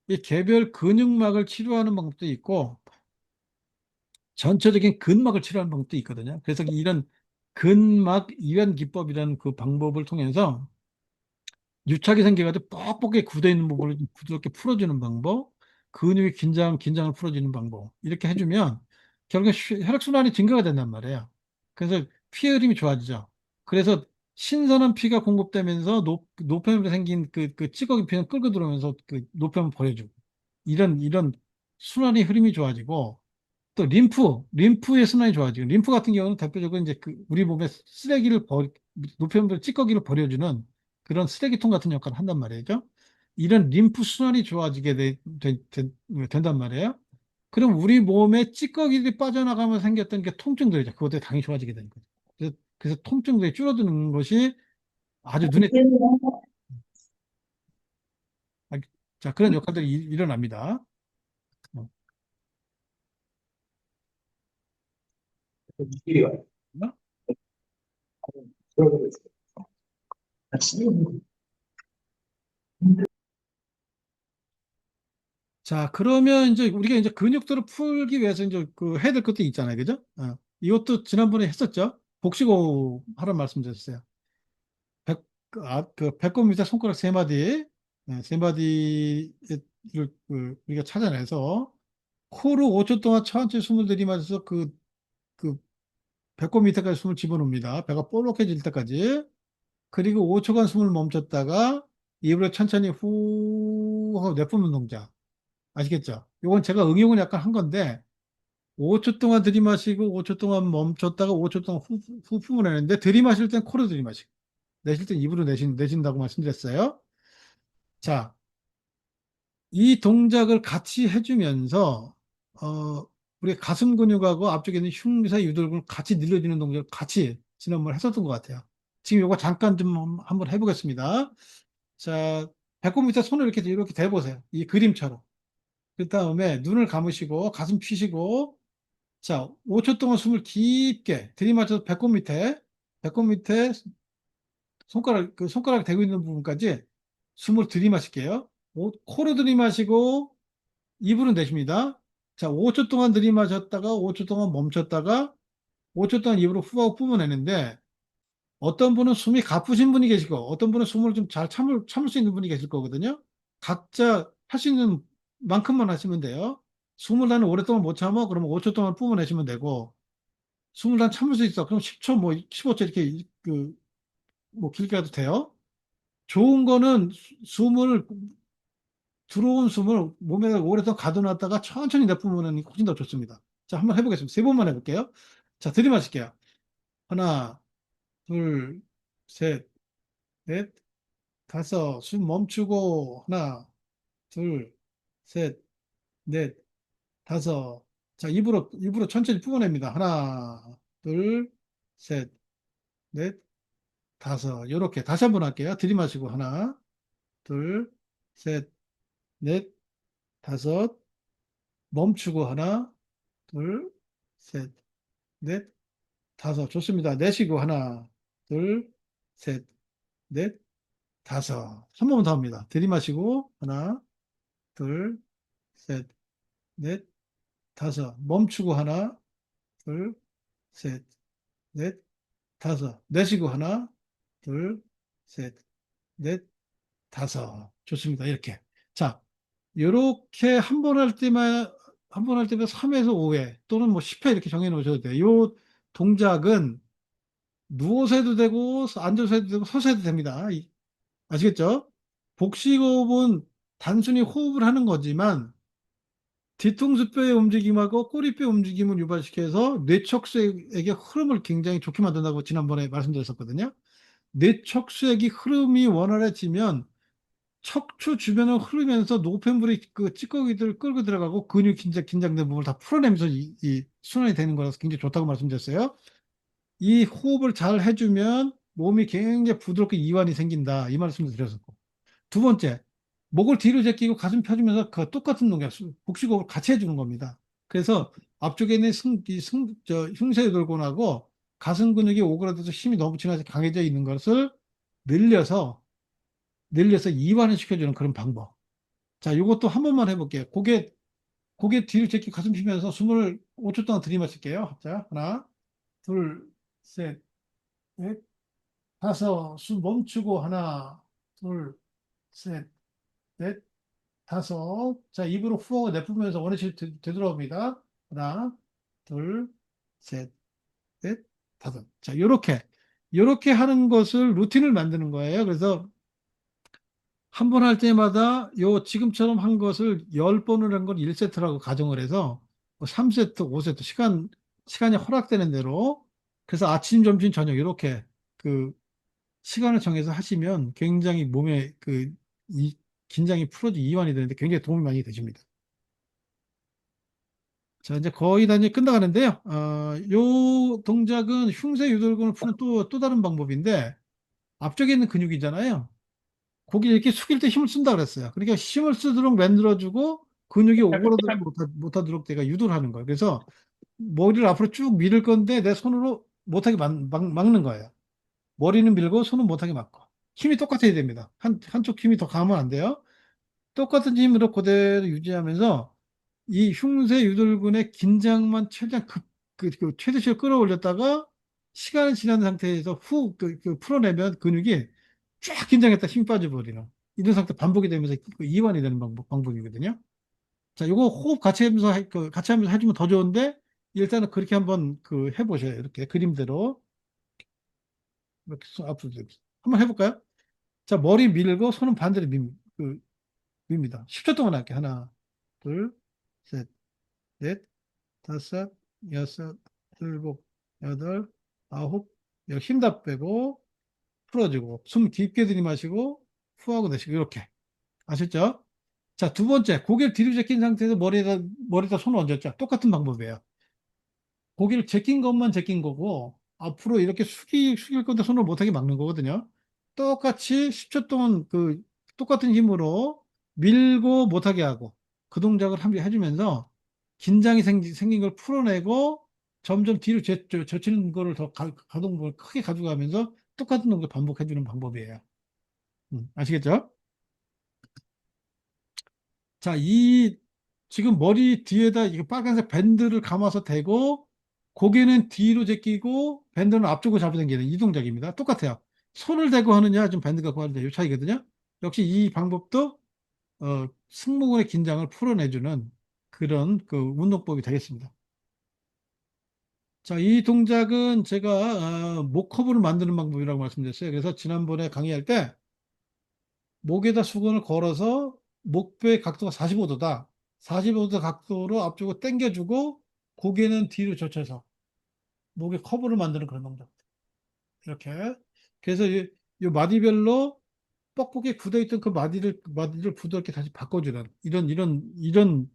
이 개별 근육막을 치료하는 방법도 있고 전체적인 근막을 치료하는 방법도 있거든요. 그래서 이런 근막 이완 기법이라는 그 방법을 통해서 유착이 생겨가지고 뻑뻑하게 굳어 있는 부분을 좀 부드럽게 풀어주는 방법, 근육의 긴장을 풀어주는 방법 이렇게 해주면 결국에 혈액순환이 증가가 된단 말이에요. 그래서 피의 흐름이 좋아지죠. 그래서 신선한 피가 공급되면서 노폐물에 생긴 그 찌꺼기 피는 끌고 들어오면서 그 노폐물 버려주고 이런 순환의 흐름이 좋아지고 또 림프의 순환이 좋아지고 림프 같은 경우는 대표적으로 이제 우리 몸에 노폐물 찌꺼기를 버려주는 그런 쓰레기통 같은 역할을 한단 말이죠. 이런 림프 순환이 좋아지게 된단 말이에요. 그럼 우리 몸에 찌꺼기들이 빠져나가면 생겼던 게 통증들이죠. 그것도 당연히 좋아지게 되는 거죠. 그래서 통증들이 줄어드는 것이 아주 눈에 자 그런 역할들이 일어납니다. 어. 자, 그러면 이제 우리가 이제 근육들을 풀기 위해서 이제 그 해야 될 것도 있잖아요. 그죠? 이것도 지난번에 했었죠. 복식호흡 하라는 말씀 드렸어요. 그 배꼽 밑에 손가락 세 마디, 세 마디를 우리가 찾아내서 코로 5초 동안 천천히 숨을 들이마셔서 그 배꼽 밑에까지 숨을 집어넣습니다. 배가 볼록해질 때까지. 그리고 5초간 숨을 멈췄다가 입으로 천천히 후 하고 내뿜는 동작. 아시겠죠? 이건 제가 응용을 약간 한 건데 5초 동안 들이마시고 5초 동안 멈췄다가 5초 동안 후 품어내는데 들이마실 땐 코로 들이마시고 내쉴 땐 입으로 내쉰다고 말씀드렸어요. 자, 이 동작을 같이 해주면서 우리 가슴 근육하고 앞쪽에 있는 흉쇄 유돌근을 같이 늘려주는 동작을 같이 지난번에 했었던 것 같아요. 지금 이거 잠깐 좀 한번 해보겠습니다. 자, 배꼽 밑에 손을 이렇게 대보세요. 이 그림처럼. 그 다음에 눈을 감으시고 가슴 펴시고 자, 5초 동안 숨을 깊게 들이마셔서 배꼽 밑에 손가락 대고 있는 부분까지 숨을 들이마실게요. 코로 들이마시고 입으로 내쉽니다. 자, 5초 동안 들이마셨다가 5초 동안 멈췄다가 5초 동안 입으로 후하고 뿜어내는데 어떤 분은 숨이 가쁘신 분이 계시고 어떤 분은 숨을 좀 잘 참을 수 있는 분이 계실 거거든요. 각자 할 수 있는 만큼만 하시면 돼요. 숨을 나는 오랫동안 못 참아? 그러면 5초 동안 뿜어내시면 되고 숨을 난 참을 수 있어. 그럼 10초, 뭐 15초 이렇게 뭐 길게 해도 돼요. 좋은 거는 들어온 숨을 몸에 오랫동안 가둬놨다가 천천히 내뿜으면 훨씬 더 좋습니다. 자, 한번 해보겠습니다. 세 번만 해볼게요. 자, 들이마실게요. 하나, 둘, 셋, 넷, 다섯. 숨 멈추고 하나, 둘, 셋, 넷, 다섯. 자, 입으로 천천히 뿜어냅니다. 하나, 둘, 셋, 넷, 다섯. 요렇게 다시 한번 할게요. 들이마시고 하나, 둘, 셋, 넷, 다섯. 멈추고 하나, 둘, 셋, 넷, 다섯. 좋습니다. 내쉬고 하나, 둘, 셋, 넷, 다섯. 한 번만 더 합니다. 들이마시고 하나, 둘, 셋, 넷, 다섯. 멈추고 하나, 둘, 셋, 넷, 다섯. 내쉬고 하나, 둘, 셋, 넷, 다섯. 좋습니다. 이렇게. 자, 이렇게 한 번 할 때마다 3회에서 5회 또는 뭐 10회 이렇게 정해 놓으셔도 돼요. 이 동작은 누워서 해도 되고 앉아서 해도 되고 서서 해도 됩니다. 아시겠죠? 복식호흡은 단순히 호흡을 하는 거지만 뒤통수뼈의 움직임하고 꼬리뼈 움직임을 유발시켜서 뇌척수액의 흐름을 굉장히 좋게 만든다고 지난번에 말씀드렸었거든요. 뇌척수액이 흐름이 원활해지면 척추 주변을 흐르면서 노폐물이 그 찌꺼기들을 끌고 들어가고 근육 긴장된 부분을 다 풀어내면서 이 순환이 되는 거라서 굉장히 좋다고 말씀드렸어요. 이 호흡을 잘 해주면 몸이 굉장히 부드럽게 이완이 생긴다. 이 말씀을 드렸었고. 두 번째, 목을 뒤로 제끼고 가슴 펴주면서 그 똑같은 동작, 복식호흡을 같이 해주는 겁니다. 그래서 앞쪽에 있는 흉쇄골근하고 가슴 근육이 오그라들어서 힘이 너무 지나서 강해져 있는 것을 늘려서, 늘려서 이완을 시켜주는 그런 방법. 자, 이것도 한 번만 해볼게요. 고개 뒤로 제끼고 가슴 펴면서 숨을 5초 동안 들이마실게요. 자, 하나, 둘, 셋, 넷, 다섯. 숨 멈추고 하나, 둘, 셋, 넷, 다섯. 자, 입으로 후 내뿜으면서 원위치 되돌아옵니다. 하나, 둘, 셋, 넷, 다섯. 자, 요렇게 하는 것을 루틴을 만드는 거예요. 그래서 한 번 할 때마다 요 지금처럼 한 것을 10번을 한 걸 1세트라고 가정을 해서 뭐 3세트, 5세트 시간이 허락되는 대로 그래서 아침, 점심, 저녁 이렇게 그 시간을 정해서 하시면 굉장히 몸에 이 긴장이 풀어지 이완이 되는데 굉장히 도움이 많이 되십니다. 자, 이제 거의 다 이제 끝나가는데요. 요 동작은 흉쇄 유돌근을 푸는 또 다른 방법인데 앞쪽에 있는 근육이잖아요. 고기 이렇게 숙일 때 힘을 쓴다 그랬어요. 그러니까 힘을 쓰도록 만들어주고 근육이 오그라들지 못하도록 내가 유도를 하는 거예요. 그래서 머리를 앞으로 쭉 밀을 건데 내 손으로 못하게 막는 거예요. 머리는 밀고 손은 못하게 막고. 힘이 똑같아야 됩니다. 한쪽 힘이 더 강하면 안 돼요. 똑같은 힘으로 그대로 유지하면서 이 흉쇄 유돌근의 긴장만 최대한 그 최대치로 끌어올렸다가 시간이 지난 상태에서 풀어내면 근육이 쫙 긴장했다 힘이 빠져버리는 이런 상태 반복이 되면서 그 이완이 되는 방법이거든요. 자, 요거 호흡 같이 하면서 같이 하면서 해주면 더 좋은데 일단은 그렇게 한번 해보셔요. 이렇게 그림대로 이렇게 앞으로 한번 해볼까요? 자, 머리 밀고 손은 반대로 밉니다. 10초 동안 할게요. 하나, 둘, 셋, 넷, 다섯, 여섯, 일곱, 여덟, 아홉, 열. 힘 다 빼고 풀어주고 숨 깊게 들이마시고 후하고 내쉬고 이렇게 아셨죠? 자, 두 번째 고개를 뒤로 제낀 상태에서 머리에다 손을 얹었죠. 똑같은 방법이에요. 고개를 제낀 것만 제낀 거고 앞으로 이렇게 숙일 건데 손을 못하게 막는 거거든요. 똑같이 10초 동안 똑같은 힘으로 밀고 못하게 하고 그 동작을 해주면서 긴장이 생긴 걸 풀어내고 점점 뒤로 젖히는 거를 더 가동을 크게 가져가면서 똑같은 동작 반복해주는 방법이에요. 아시겠죠? 자, 지금 머리 뒤에다 이거 빨간색 밴드를 감아서 대고 고개는 뒤로 제끼고 밴드는 앞쪽으로 잡아당기는 이 동작입니다. 똑같아요. 손을 대고 하느냐, 좀 밴드 갖고 하느냐, 이 차이거든요. 역시 이 방법도 승모근의 긴장을 풀어내주는 그런 운동법이 되겠습니다. 자, 이 동작은 제가 목커브를 만드는 방법이라고 말씀드렸어요. 그래서 지난번에 강의할 때 목에다 수건을 걸어서 목뼈의 각도가 45도다. 45도 각도로 앞쪽으로 당겨주고 고개는 뒤로 젖혀서 목에 커브를 만드는 그런 동작. 이렇게. 그래서 이 마디별로 뻑뻑이 굳어있던 그 마디를 부드럽게 다시 바꿔주는 이런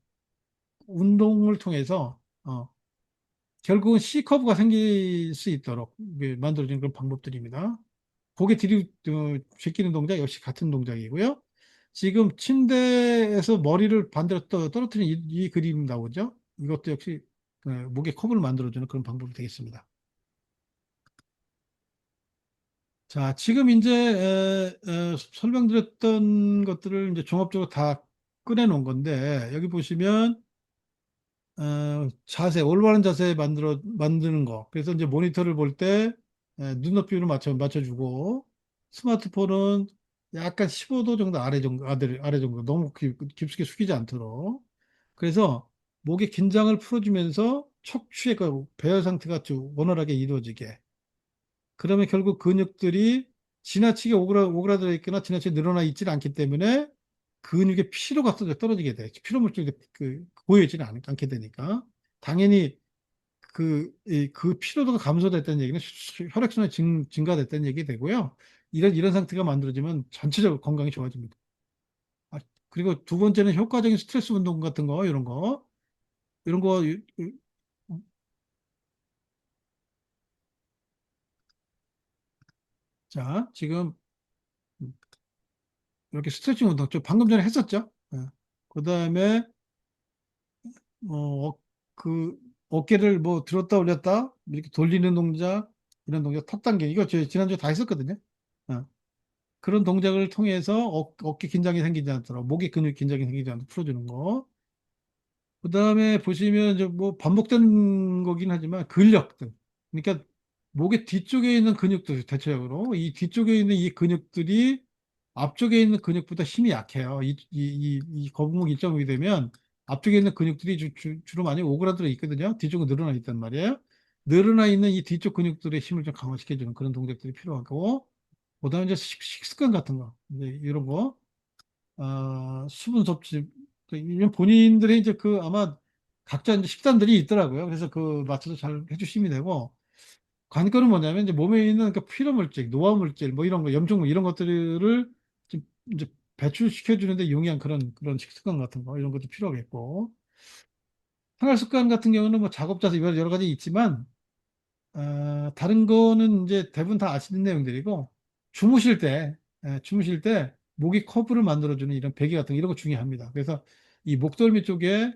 운동을 통해서 결국은 C커브가 생길 수 있도록 만들어주는 그런 방법들입니다. 고개 뒤로 제끼는 동작 역시 같은 동작이고요. 지금 침대에서 머리를 반대로 떨어뜨리는 이 그림 나오죠? 이것도 역시 목에 컵을 만들어주는 그런 방법이 되겠습니다. 자, 지금 이제 설명드렸던 것들을 이제 종합적으로 다 꺼내놓은 건데 여기 보시면 올바른 자세 만드는 거. 그래서 이제 모니터를 볼 때 눈높이를 맞춰주고 스마트폰은 약간 15도 정도 아래 정도 너무 깊숙이 숙이지 않도록. 그래서 목의 긴장을 풀어주면서 척추의 그 배열 상태가 좀 원활하게 이루어지게. 그러면 결국 근육들이 지나치게 오그라들어 있거나 지나치게 늘어나 있지는 않기 때문에 근육의 피로가 떨어지게 돼. 피로 물질이 고여있지는 않게 되니까. 당연히 그 피로도가 감소됐다는 얘기는 혈액순환이 증가됐다는 얘기 되고요. 이런 상태가 만들어지면 전체적으로 건강이 좋아집니다. 아, 그리고 두 번째는 효과적인 스트레스 운동 같은 거, 이런 거, 자, 지금 이렇게 스트레칭 운동, 좀 방금 전에 했었죠? 그 다음에, 어, 그, 어깨를 뭐 들었다 올렸다, 이렇게 돌리는 동작, 이런 동작, 턱 당겨. 이거 지난주에 다 했었거든요. 어, 그런 동작을 통해서 어깨 긴장이 생기지 않도록, 목의 근육 긴장이 생기지 않도록 풀어주는 거. 그 다음에 보시면 이제 뭐 반복된 거긴 하지만 근력들. 그러니까 목의 뒤쪽에 있는 근육들 대체적으로 이 뒤쪽에 있는 이 근육들이 앞쪽에 있는 근육보다 힘이 약해요. 이 거북목 일자목이 되면 앞쪽에 있는 근육들이 주로 많이 오그라들어 있거든요. 뒤쪽은 늘어나 있단 말이에요. 늘어나 있는 이 뒤쪽 근육들의 힘을 좀 강화시켜주는 그런 동작들이 필요하고, 그다음에 이제 식습관 같은 거, 이제 이런 거, 수분 섭취, 이건 본인들의 이제 아마 각자 이제 식단들이 있더라고요. 그래서 맞춰서 잘 해주시면 되고, 관건은 뭐냐면 이제 몸에 있는 그 피로 물질, 노화 물질, 뭐 이런 거, 염증물 이런 것들을 좀 이제 배출시켜 주는데 용이한 그런 식습관 같은 거 이런 것도 필요하겠고, 생활 습관 같은 경우는 뭐 작업 자세 여러 가지 있지만 다른 거는 이제 대부분 다 아시는 내용들이고 주무실 때 목이 커브를 만들어주는 이런 베개 같은 거 이런 거 중요합니다. 그래서 이 목덜미 쪽에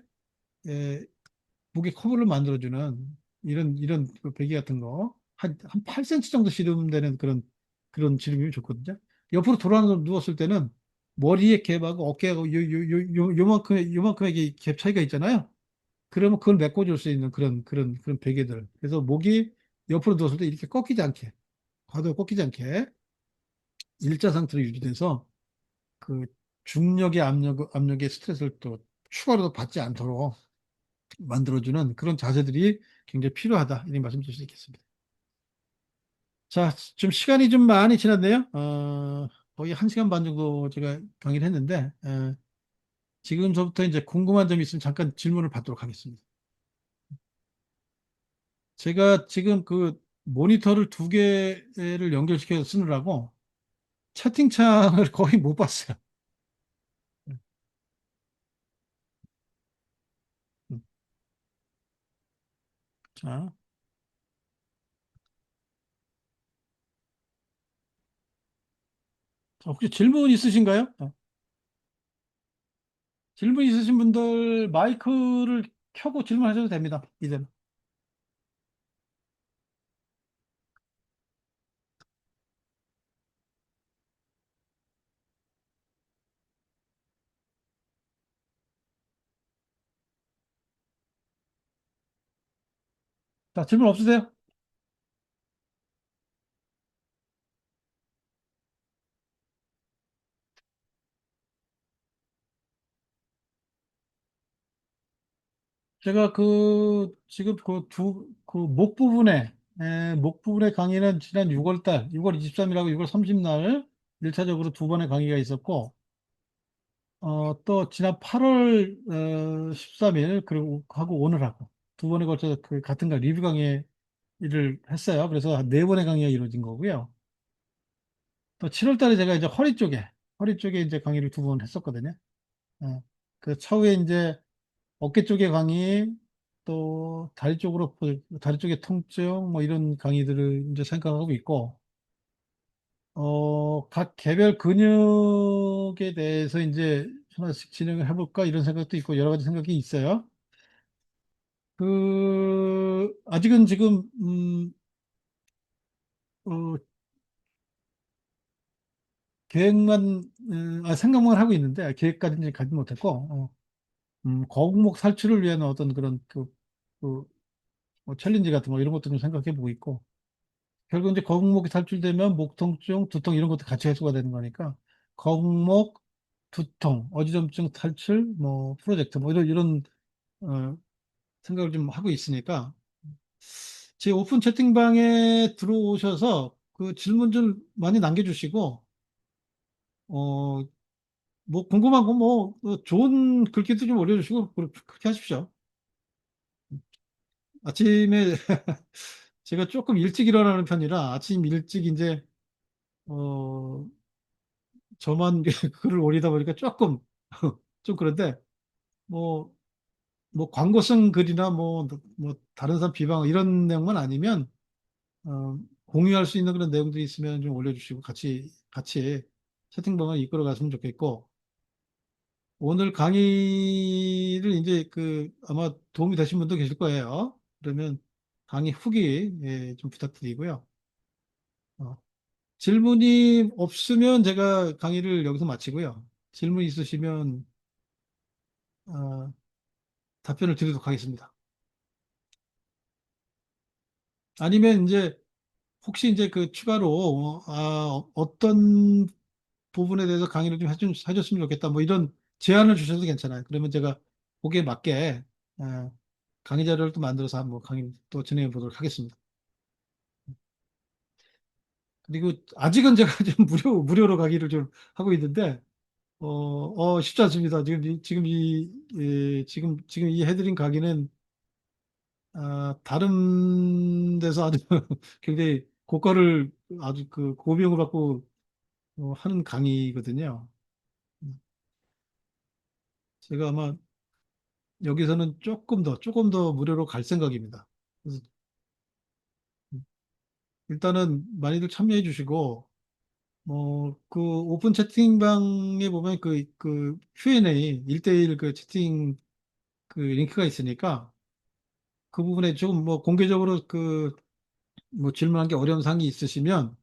에, 목이 커브를 만들어주는 이런 그 베개 같은 거 한 8cm 정도 씨름되는 그런 지름이면 좋거든요. 옆으로 돌아서 누웠을 때는 머리의 갭하고 어깨하고 요만큼의 갭 차이가 있잖아요. 그러면 그걸 메꿔줄 수 있는 그런 베개들. 그래서 목이 옆으로 누웠을 때 이렇게 꺾이지 않게, 과도 꺾이지 않게 일자 상태로 유지돼서 그 중력의 압력의 스트레스를 또 추가로 받지 않도록 만들어주는 그런 자세들이 굉장히 필요하다. 이런 말씀 드릴 수 있겠습니다. 자, 좀 시간이 좀 많이 지났네요. 거의 1시간 반 정도 제가 강의를 했는데, 지금서부터 이제 궁금한 점이 있으면 잠깐 질문을 받도록 하겠습니다. 제가 지금 그 모니터를 2개를 연결시켜서 쓰느라고 채팅창을 거의 못 봤어요. 음, 자, 혹시 질문 있으신가요? 질문 있으신 분들 마이크를 켜고 질문하셔도 됩니다. 이제는. 자, 질문 없으세요? 제가 지금 목 부분의 강의는 지난 6월 23일하고 6월 30날 1차적으로 2번의 강의가 있었고, 또 지난 8월 13일 그리고 하고 오늘 하고 2번에 걸쳐서 그 같은 날 리뷰 강의를 했어요. 그래서 4번의 강의가 이루어진 거고요. 또 7월 달에 제가 이제 허리 쪽에 이제 강의를 2번 했었거든요. 어, 그 차후에 이제 어깨 쪽의 강의, 또 다리 쪽의 통증, 뭐 이런 강의들을 이제 생각하고 있고, 각 개별 근육에 대해서 이제 하나씩 진행을 해볼까 이런 생각도 있고 여러 가지 생각이 있어요. 아직은 지금, 어, 생각만 하고 있는데 계획까지는 가지 못했고, 거북목 살출을 위한 어떤 그런 그, 뭐 챌린지 같은 거 이런 것도 좀 생각해 보고 있고, 결국 이제 거북목이 탈출되면 목 통증, 두통 이런 것도 같이 해소가 되는 거니까 거북목, 두통, 어지럼증 탈출 뭐 프로젝트 뭐 이런 어, 생각을 좀 하고 있으니까 제 오픈 채팅방에 들어오셔서 그 질문 좀 많이 남겨주시고 어, 뭐 궁금한 거 뭐 좋은 글귀도 좀 올려주시고 그렇게 하십시오. 아침에 제가 조금 일찍 일어나는 편이라 아침 일찍 이제 어, 저만 글을 올리다 보니까 조금 좀 그런데 뭐 광고성 글이나 뭐 다른 사람 비방 이런 내용만 아니면 공유할 수 있는 그런 내용들이 있으면 좀 올려주시고 같이 채팅방을 이끌어 갔으면 좋겠고 오늘 강의를 이제 아마 도움이 되신 분도 계실 거예요. 그러면 강의 후기 좀 부탁드리고요. 어, 질문이 없으면 제가 강의를 여기서 마치고요. 질문 있으시면 어, 답변을 드리도록 하겠습니다. 아니면 이제 혹시 이제 추가로 어떤 부분에 대해서 강의를 좀 해줬으면 좋겠다 뭐 이런 제안을 주셔도 괜찮아요. 그러면 제가 거기에 맞게 강의 자료를 또 만들어서 한번 강의 또 진행해 보도록 하겠습니다. 그리고 아직은 제가 좀 무료로 강의를 좀 하고 있는데 쉽지 않습니다. 지금 이 해드린 강의는 다른 데서 아주 굉장히 고가를 아주 고비용을 받고 하는 강의거든요. 음, 제가 아마 여기서는 조금 더 무료로 갈 생각입니다. 그래서 일단은 많이들 참여해 주시고, 오픈 채팅방에 보면 Q&A, 1대1 채팅 링크가 있으니까 그 부분에 조금 뭐 공개적으로 뭐 질문한 게 어려운 사항이 있으시면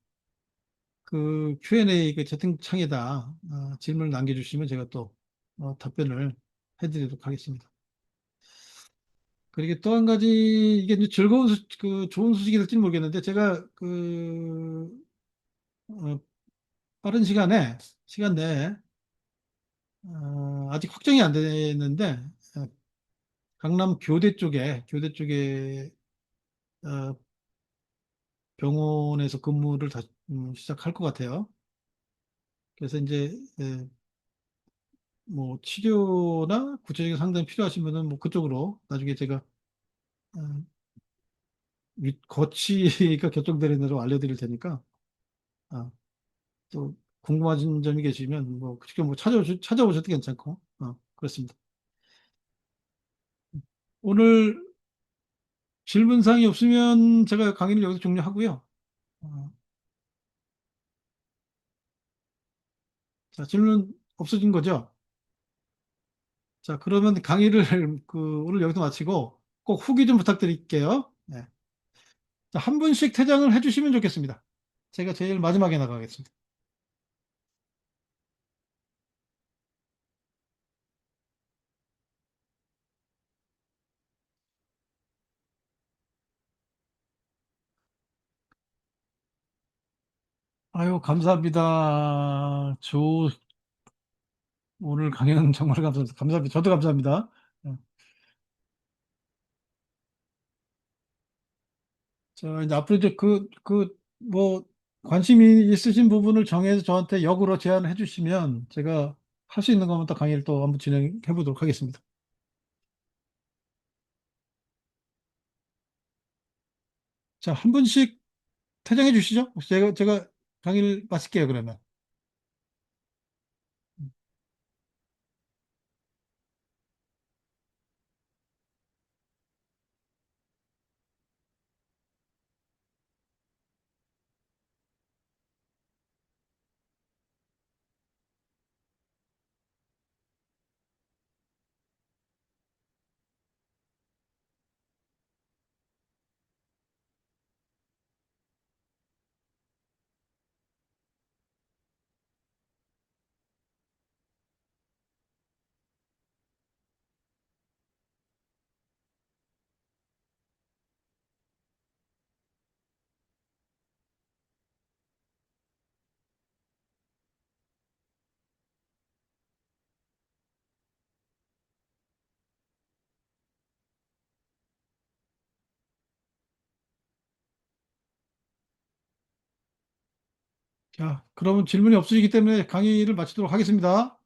그 Q&A 그 채팅창에다 질문을 남겨주시면 제가 또 답변을 해드리도록 하겠습니다. 그리고 또 한 가지 이게 이제 즐거운 그 좋은 소식이 될지는 모르겠는데 제가 그 어, 빠른 시간 내에 아직 확정이 안 됐는데 어, 강남 교대 쪽에 어, 병원에서 근무를 다시 시작할 것 같아요. 그래서 이제 뭐 치료나 구체적인 상담이 필요하신 분은 뭐 그쪽으로 나중에 제가 어, 거치가 결정되는 대로 알려드릴 테니까 아, 또 궁금하신 점이 계시면 뭐 직접 뭐 찾아오셔도 괜찮고 그렇습니다. 오늘 질문사항이 없으면 제가 강의를 여기서 종료하고요. 어, 자, 질문 없어진 거죠? 자, 그러면 강의를 오늘 여기서 마치고 꼭 후기 좀 부탁드릴게요. 네. 자, 한 분씩 퇴장을 해주시면 좋겠습니다. 제가 제일 마지막에 나가겠습니다. 아유, 감사합니다. 오늘 강연 정말 감사합니다. 감사합니다. 저도 감사합니다. 네. 자, 이제 앞으로 이제 뭐, 관심이 있으신 부분을 정해서 저한테 역으로 제안해 주시면 제가 할 수 있는 것만 또 강의를 또 한번 진행해 보도록 하겠습니다. 자, 한 분씩 퇴장해 주시죠. 제가 강의를 마칠게요, 그러면. 자, 그러면 질문이 없으시기 때문에 강의를 마치도록 하겠습니다.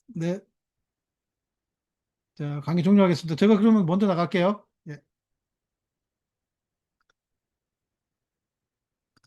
네. 자, 강의 종료하겠습니다. 제가 그러면 먼저 나갈게요.